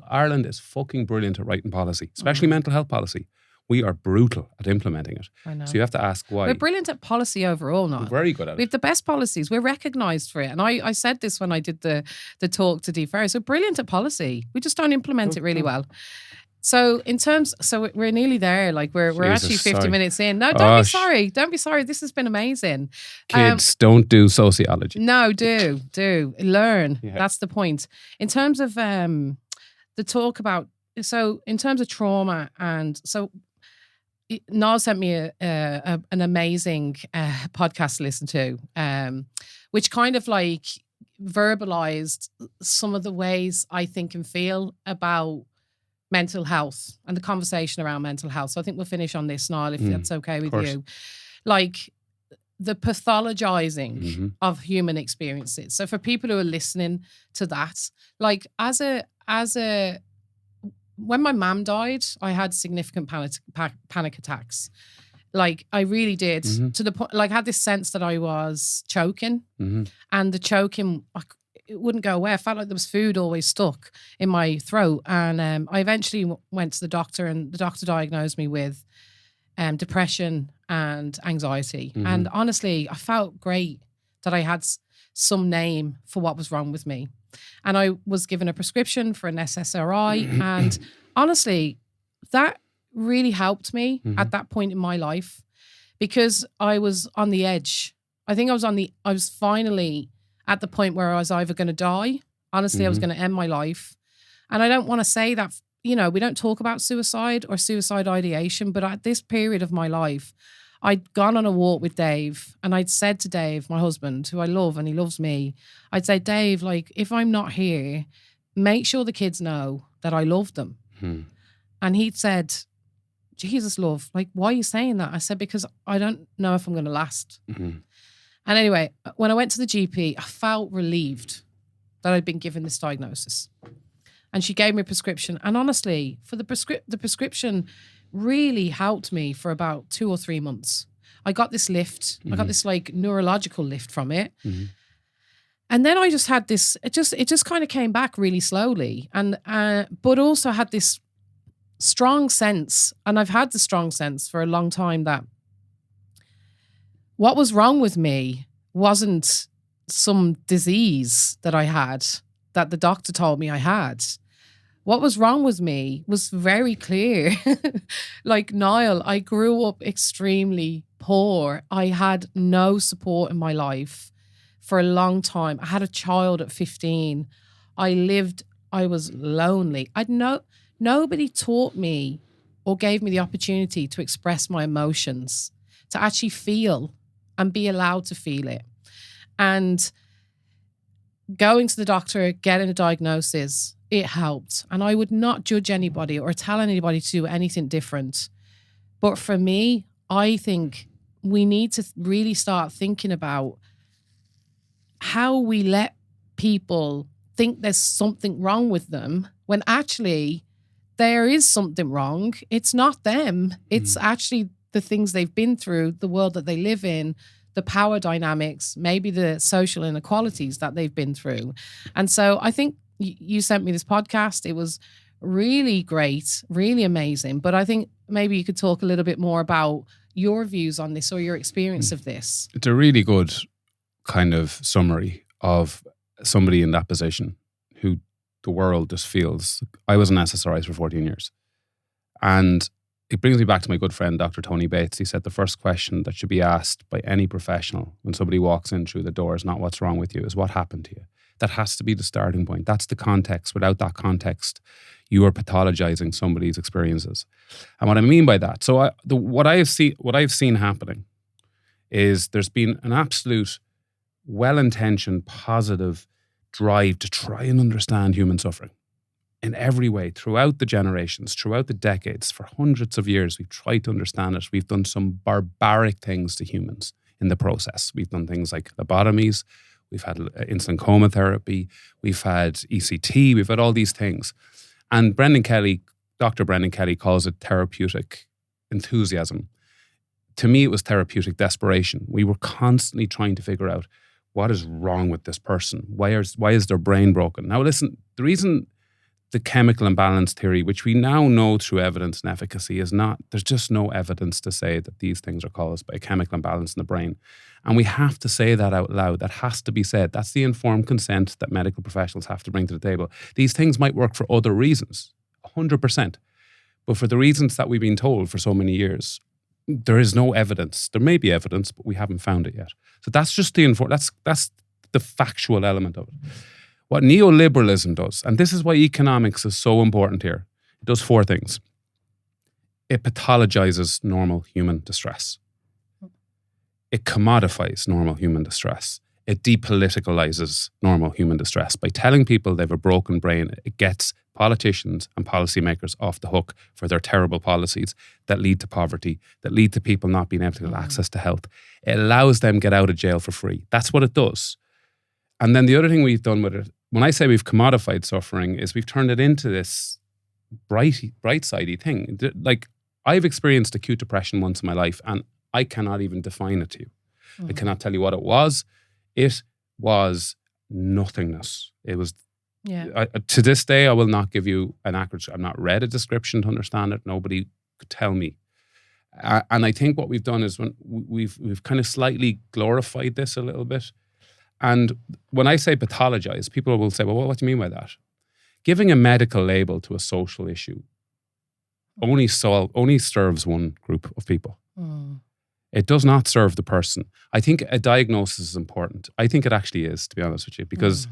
Ireland is fucking brilliant at writing policy, especially mental health policy. We are brutal at implementing it. I know. So you have to ask why. We're brilliant at policy overall now. We're very good at it. We have the best policies. We're recognised for it. And I said this when I did the talk to Dee Ferris. We're brilliant at policy. We just don't implement it really well. So we're nearly there. Like we're actually 50 minutes in. No, don't be sorry. Don't be sorry. This has been amazing. Kids, don't do sociology. No, do learn. Yeah. That's the point. In terms of the talk about, so in terms of trauma, and so Niall sent me an amazing podcast to listen to, which kind of like verbalized some of the ways I think and feel about mental health and the conversation around mental health. So I think we'll finish on this, Niall, if that's okay with you. Like the pathologizing of human experiences. So for people who are listening to that, like as a when my mum died, I had significant panic attacks. Like I really did, to the point, like I had this sense that I was choking, and the choking, it wouldn't go away. I felt like there was food always stuck in my throat. And I eventually went to the doctor, and the doctor diagnosed me with depression and anxiety. And honestly, I felt great that I had some name for what was wrong with me. And I was given a prescription for an SSRI. And honestly, that really helped me at that point in my life, because I was on the edge. I think I was finally at the point where I was either going to die. Honestly, I was going to end my life. And I don't want to say that, we don't talk about suicide or suicide ideation, but at this period of my life, I'd gone on a walk with Dave, and I'd said to Dave, my husband, who I love and he loves me, I'd say, Dave, like, if I'm not here, make sure the kids know that I love them. And he'd said, Jesus, love, like, why are you saying that? I said, because I don't know if I'm going to last. And anyway, when I went to the GP, I felt relieved that I'd been given this diagnosis. And she gave me a prescription. And honestly, for the prescription really helped me for about 2 or 3 months. I got this lift. I got this like neurological lift from it. And then I just had this, it just kind of came back really slowly. And but also had this strong sense, and I've had the strong sense for a long time, that what was wrong with me wasn't some disease that I had, that the doctor told me I had. What was wrong with me was very clear. Like, Niall, I grew up extremely poor. I had no support in my life for a long time. I had a child at 15. I was lonely. Nobody taught me or gave me the opportunity to express my emotions, to actually feel and be allowed to feel it. And going to the doctor, getting a diagnosis, it helped. And I would not judge anybody or tell anybody to do anything different. But for me, I think we need to really start thinking about how we let people think there's something wrong with them when actually there is something wrong. It's not them. It's actually the things they've been through, the world that they live in, the power dynamics, maybe the social inequalities that they've been through. And so I think you sent me this podcast. It was really great, really amazing. But I think maybe you could talk a little bit more about your views on this or your experience of this. It's a really good kind of summary of somebody in that position who the world just feels. I was an SSRI for 14 years. And it brings me back to my good friend, Dr. Tony Bates. He said the first question that should be asked by any professional when somebody walks in through the door is not what's wrong with you, is what happened to you. That has to be the starting point. That's the context. Without that context, you are pathologizing somebody's experiences. And what I mean by that, so what I've seen happening is there's been an absolute well-intentioned, positive drive to try and understand human suffering in every way, throughout the generations, throughout the decades. For hundreds of years, we've tried to understand it. We've done some barbaric things to humans in the process. We've done things like lobotomies. We've had insulin coma therapy. We've had ECT. We've had all these things. And Dr. Brendan Kelly calls it therapeutic enthusiasm. To me, it was therapeutic desperation. We were constantly trying to figure out what is wrong with this person. Why is their brain broken? Now, listen, the reason the chemical imbalance theory, which we now know through evidence and efficacy, is not, there's just no evidence to say that these things are caused by a chemical imbalance in the brain. And we have to say that out loud. That has to be said. That's the informed consent that medical professionals have to bring to the table. These things might work for other reasons, 100%. But for the reasons that we've been told for so many years, there is no evidence. There may be evidence, but we haven't found it yet. So that's just that's the factual element of it. What neoliberalism does, and this is why economics is so important here, it does four things. It pathologizes normal human distress. It commodifies normal human distress. It depoliticalizes normal human distress. By telling people they have a broken brain, it gets politicians and policymakers off the hook for their terrible policies that lead to poverty, that lead to people not being able to get access to health. It allows them to get out of jail for free. That's what it does. And then the other thing we've done with it, when I say we've commodified suffering, is we've turned it into this bright-sidey thing. Like, I've experienced acute depression once in my life, and I cannot even define it to you. I cannot tell you what it was. It was nothingness. It was, to this day, I will not give you an accurate, I've not read a description to understand it. Nobody could tell me. And I think what we've done is when we've kind of slightly glorified this a little bit. And when I say pathologize, people will say, well, what do you mean by that? Giving a medical label to a social issue only serves one group of people. It does not serve the person. I think a diagnosis is important. I think it actually is, to be honest with you, because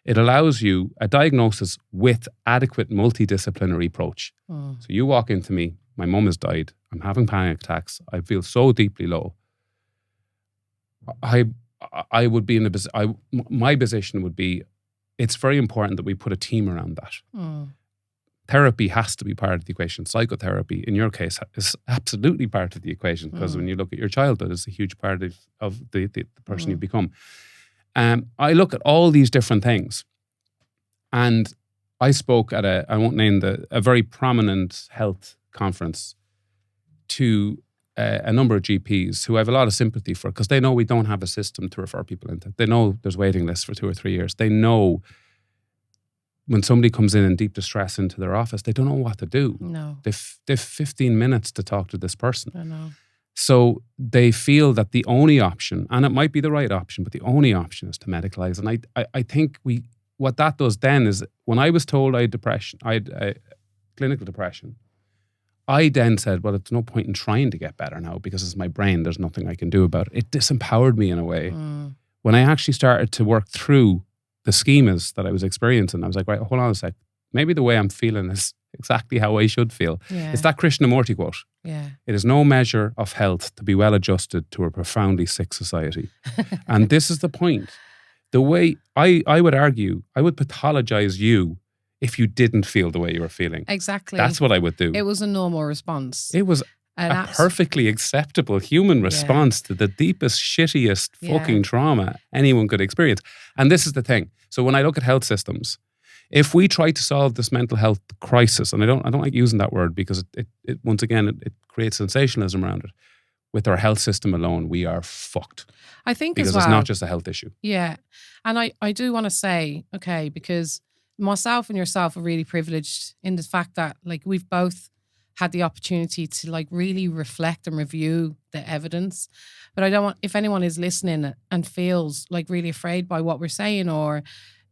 it allows you a diagnosis with adequate multidisciplinary approach. So you walk into me, my mum has died, I'm having panic attacks, I feel so deeply low. I would be in my position would be, it's very important that we put a team around that. Therapy has to be part of the equation. Psychotherapy, in your case, is absolutely part of the equation, because when you look at your childhood, it's a huge part of the person you've become. I look at all these different things, and I spoke at I won't name a very prominent health conference to a number of GPs who I have a lot of sympathy for, because they know we don't have a system to refer people into. They know there's waiting lists for 2 or 3 years. They know when somebody comes in deep distress into their office, they don't know what to do. No. They've 15 minutes to talk to this person. I know. So they feel that the only option, and it might be the right option, but the only option is to medicalize. And I think what that does then is, when I was told I had depression, I had clinical depression, I then said, well, it's no point in trying to get better now, because it's my brain. There's nothing I can do about it. It disempowered me in a way. When I actually started to work through the schemas that I was experiencing, I was like, right, hold on a sec. Maybe the way I'm feeling is exactly how I should feel. Yeah. It's that Krishnamurti quote. Yeah. It is no measure of health to be well adjusted to a profoundly sick society. And this is the point. The way I would argue, I would pathologize you if you didn't feel the way you were feeling. Exactly. That's what I would do. It was a normal response. It was a perfectly acceptable human response to the deepest, shittiest fucking trauma anyone could experience. And this is the thing. So when I look at health systems, if we try to solve this mental health crisis, and I don't like using that word because it once again it creates sensationalism around it. With our health system alone, we are fucked. I think because as well, it's not just a health issue. Yeah. And I do want to say, okay, because myself and yourself are really privileged in the fact that like we've both had the opportunity to like really reflect and review the evidence. But I don't want, if anyone is listening and feels like really afraid by what we're saying or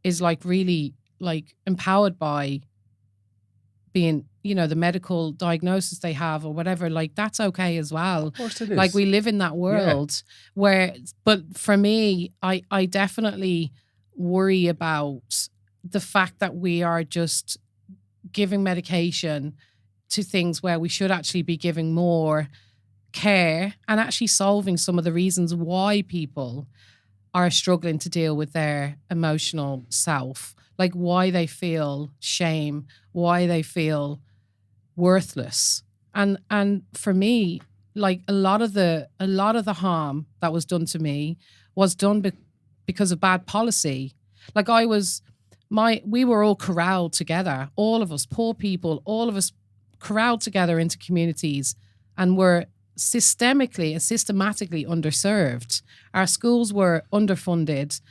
is like really like empowered by being, you know, the medical diagnosis they have or whatever, like that's okay as well. Of course it is. Like we live in that world where, but for me, I definitely worry about the fact that we are just giving medication to things where we should actually be giving more care and actually solving some of the reasons why people are struggling to deal with their emotional self, like why they feel shame, why they feel worthless. And for me, like a lot of the harm that was done to me was done because of bad policy. Like we were all corralled together, all of us, poor people, all of us corralled together into communities and were systematically underserved. Our schools were underfunded.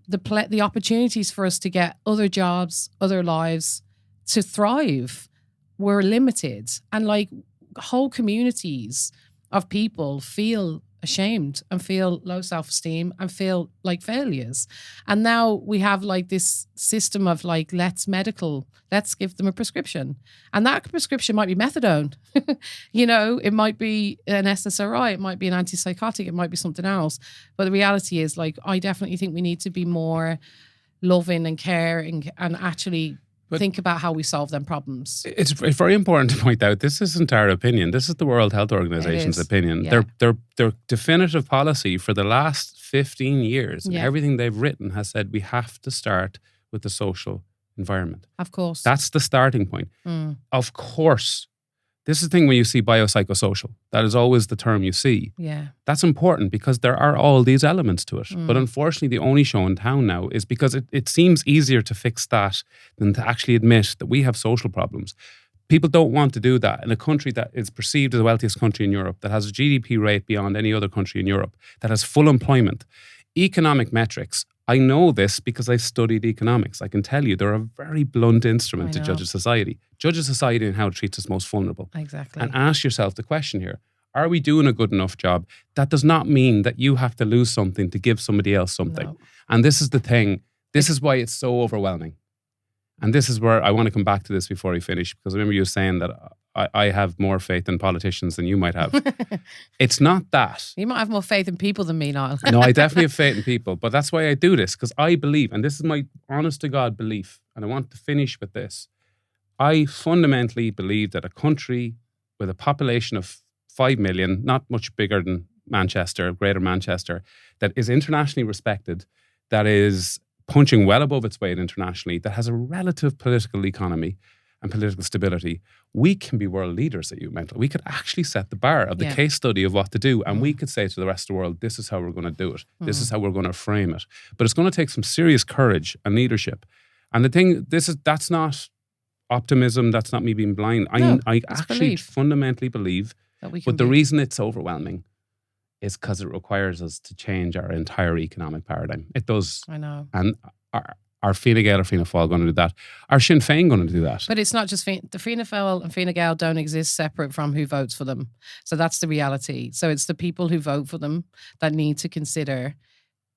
The opportunities for us to get other jobs, other lives, to thrive were limited. And like whole communities of people feel ashamed and feel low self-esteem and feel like failures. And now we have like this system of like, let's give them a prescription. And that prescription might be methadone. You know, it might be an SSRI, it might be an antipsychotic, it might be something else. But the reality is like, I definitely think we need to be more loving and caring and actually think about how we solve them problems. It's very important to point out this isn't our opinion. This is the World Health Organization's opinion. Yeah. Their definitive policy for the last 15 years, and everything they've written has said we have to start with the social environment. Of course. That's the starting point. Of course. This is the thing when you see biopsychosocial. That is always the term you see. Yeah. That's important because there are all these elements to it. But unfortunately, the only show in town now is because it seems easier to fix that than to actually admit that we have social problems. People don't want to do that in a country that is perceived as the wealthiest country in Europe, that has a GDP rate beyond any other country in Europe, that has full employment. Economic metrics, I know this because I studied economics. I can tell you they're a very blunt instrument to judge a society. Judge a society and how it treats its most vulnerable. Exactly. And ask yourself the question here, are we doing a good enough job? That does not mean that you have to lose something to give somebody else something. No. And this is the thing. This is why it's so overwhelming. And this is where I want to come back to this before we finish, because I remember you saying that I have more faith in politicians than you might have. It's not that. You might have more faith in people than me, Niall. No, I definitely have faith in people, but that's why I do this, because I believe, and this is my honest to God belief, and I want to finish with this. I fundamentally believe that a country with a population of 5 million, not much bigger than Manchester, Greater Manchester, that is internationally respected, that is punching well above its weight internationally, that has a relative political economy and political stability, we can be world leaders at mental. We could actually set the bar of the case study of what to do, and we could say to the rest of the world, this is how we're going to do it. This is how we're going to frame it. But it's going to take some serious courage and leadership. And the thing, that's not optimism, that's not me being blind. No, I actually fundamentally believe, that we can but the reason it's overwhelming is because it requires us to change our entire economic paradigm. It does. I know. And are Fine Gael or Fianna Fáil going to do that? Are Sinn Féin going to do that? But it's not just the Fianna Fáil and Fine Gael don't exist separate from who votes for them. So that's the reality. So it's the people who vote for them that need to consider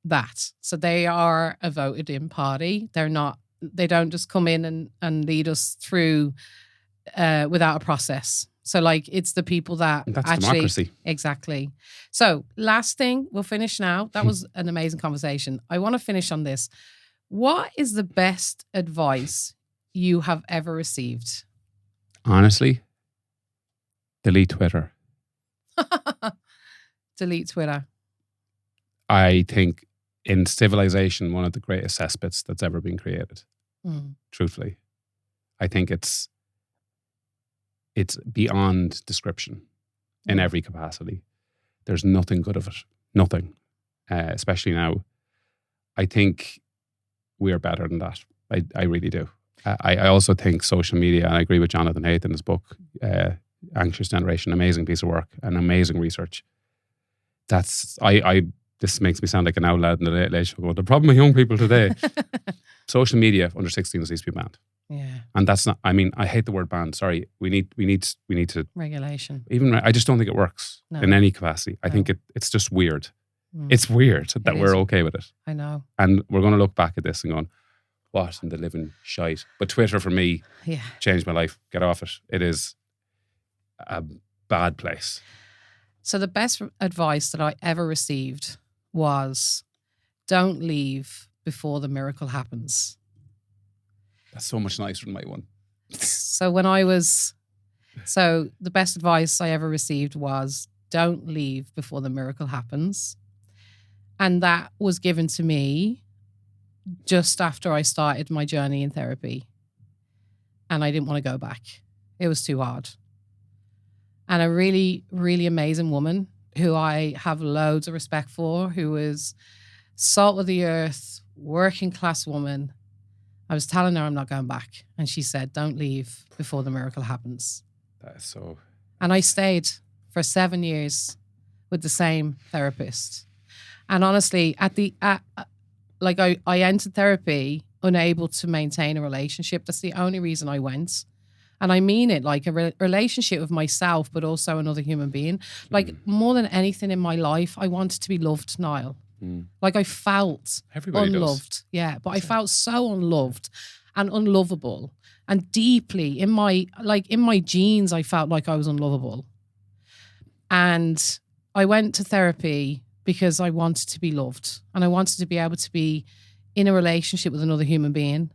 that. So they are a voted in party. They don't just come in and lead us through without a process. So like it's the people that that's actually democracy. Exactly. So last thing, we'll finish now. That was an amazing conversation. I want to finish on this. What is the best advice you have ever received? Honestly, delete Twitter. Delete Twitter. I think in civilization, one of the greatest cesspits that's ever been created. Truthfully, I think it's beyond description in every capacity. There's nothing good of it. Nothing. Especially now. I think we are better than that. I really do. I also think social media, and I agree with Jonathan Haidt in his book, Anxious Generation, amazing piece of work and amazing research. This makes me sound like an old lad in the late show. Well, the problem with young people today, social media under 16s needs to be banned. Yeah. And that's not, I mean, I hate the word banned. Sorry. We need to regulation. I just don't think it works in any capacity. I think it's just weird. It's weird that we're okay with it. I know. And we're going to look back at this and going, what in the living shite? But Twitter for me changed my life. Get off it. It is a bad place. So the best advice that I ever received was, don't leave before the miracle happens. That's so much nicer than my one. So the best advice I ever received was, don't leave before the miracle happens. And that was given to me just after I started my journey in therapy. And I didn't want to go back. It was too hard. And a really, really amazing woman who I have loads of respect for, who is salt of the earth, working class woman. I was telling her I'm not going back. And she said, don't leave before the miracle happens. That is so... And I stayed for 7 years with the same therapist. And honestly, I entered therapy unable to maintain a relationship. That's the only reason I went. And I mean it, like a relationship with myself, but also another human being. Like more than anything in my life, I wanted to be loved, Niall. Like I felt unloved. Does. Yeah, but I felt so unloved and unlovable. And deeply in my genes, I felt like I was unlovable. And I went to therapy because I wanted to be loved. And I wanted to be able to be in a relationship with another human being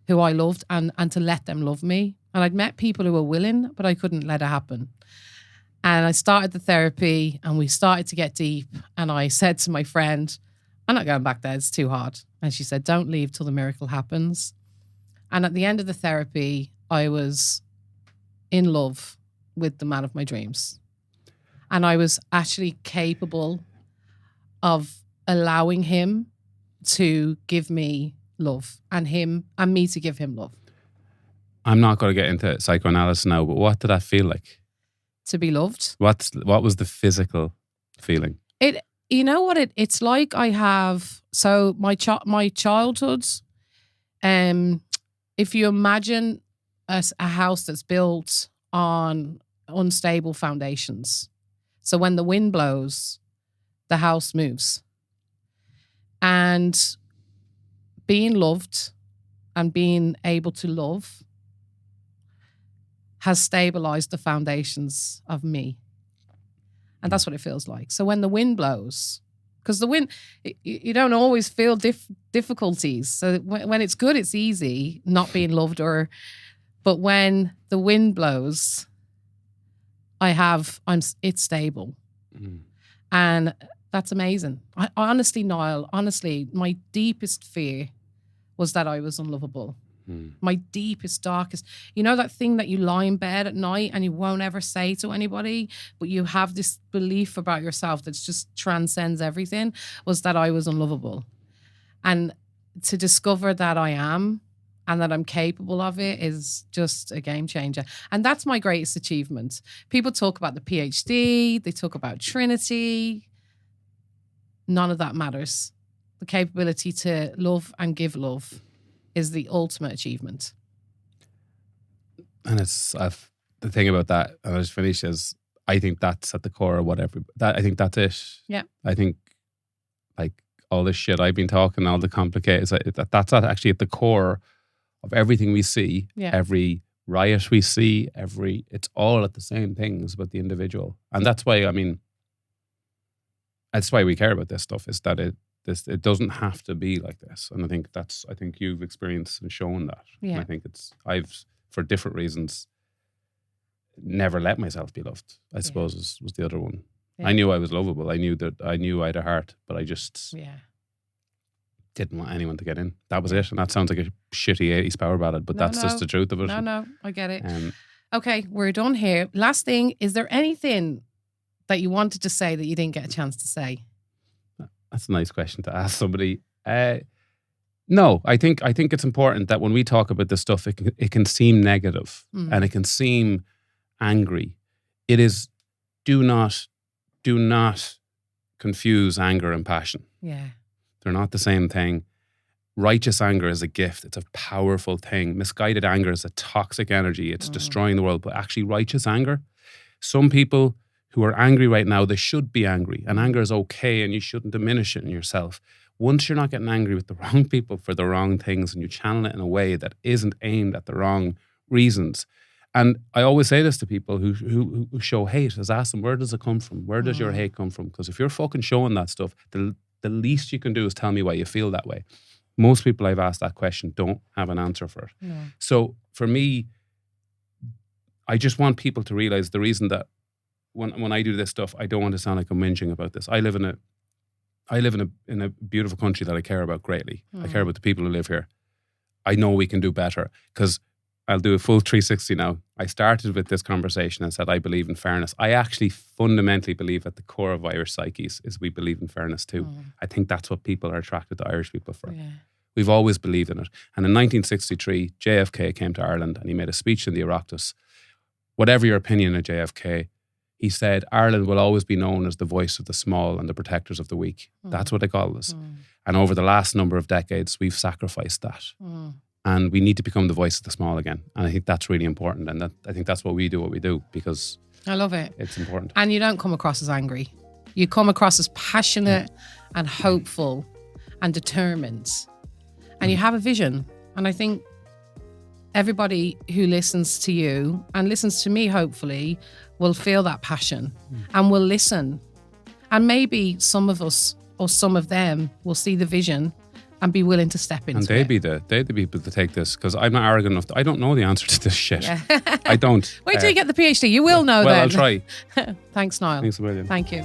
who I loved and to let them love me. And I'd met people who were willing, but I couldn't let it happen. And I started the therapy and we started to get deep. And I said to my friend, I'm not going back there, it's too hard. And she said, don't leave till the miracle happens. And at the end of the therapy, I was in love with the man of my dreams. And I was actually capable of allowing him to give me love and me to give him love. I'm not going to get into psychoanalysis now, but what did that feel like? To be loved. What was the physical feeling? You know what it's like. I have my childhood. If you imagine a house that's built on unstable foundations, so when the wind blows, the house moves. And being loved and being able to love has stabilized the foundations of me. And that's what it feels like. So when the wind blows, because the wind, you don't always feel difficulties. So when it's good, it's easy not being loved but when the wind blows, it's stable. And that's amazing. Honestly, Niall, my deepest fear was that I was unlovable. My deepest, darkest, that thing that you lie in bed at night and you won't ever say to anybody, but you have this belief about yourself that just transcends everything, was that I was unlovable. And to discover that I am and that I'm capable of it is just a game changer. And that's my greatest achievement. People talk about the PhD, they talk about Trinity. None of that matters. The capability to love and give love is the ultimate achievement. And the thing about that, and I'll just finish, is I think that's at the core of I think that's it. Yeah. I think like all this shit I've been talking, all the complicated, that's actually at the core of everything we see. Yeah. Every riot we see, it's all at the same things about the individual. And that's why, that's why we care about this stuff, is that it doesn't have to be like this. And I think you've experienced and shown that. Yeah. And I think for different reasons, never let myself be loved, I suppose was the other one. Yeah. I knew I was lovable. I knew I had a heart, but I just didn't want anyone to get in. That was it. And that sounds like a shitty 80s power ballad, but that's just the truth of it. No, I get it. Okay, we're done here. Last thing, is there anything that you wanted to say that you didn't get a chance to say? That's a nice question to ask somebody. No, I think it's important that when we talk about this stuff, it can seem negative and it can seem angry. It is, do not confuse anger and passion. Yeah. They're not the same thing. Righteous anger is a gift. It's a powerful thing. Misguided anger is a toxic energy. It's destroying the world. But actually, righteous anger, some people who are angry right now, they should be angry. And anger is okay and you shouldn't diminish it in yourself. Once you're not getting angry with the wrong people for the wrong things and you channel it in a way that isn't aimed at the wrong reasons. And I always say this to people who show hate, is ask them, where does it come from? Where does your hate come from? Because if you're fucking showing that stuff, the least you can do is tell me why you feel that way. Most people I've asked that question don't have an answer for it. No. So for me, I just want people to realize the reason that when I do this stuff, I don't want to sound like I'm whinging about this. I live in a beautiful country that I care about greatly. I care about the people who live here. I know we can do better because I'll do a full 360 now. I started with this conversation and said I believe in fairness. I actually fundamentally believe at the core of Irish psyches is we believe in fairness too. I think that's what people are attracted to Irish people for. Yeah. We've always believed in it. And in 1963, JFK came to Ireland and he made a speech in the Oireachtas. Whatever your opinion of JFK, he said, Ireland will always be known as the voice of the small and the protectors of the weak. That's what they call us. And over the last number of decades, we've sacrificed that. And we need to become the voice of the small again. And I think that's really important. And I think that's what we do because I love it. It's important. And you don't come across as angry. You come across as passionate and hopeful and determined. And you have a vision. And I think everybody who listens to you and listens to me, hopefully, will feel that passion and will listen. And maybe some of us or some of them will see the vision and be willing to step into it. And they'd be people to take this, because I'm not arrogant enough. I don't know the answer to this shit. Yeah. I don't. Wait till you get the PhD. You will know well, then. I'll try. Thanks, Niall. Thanks a million. Thank you.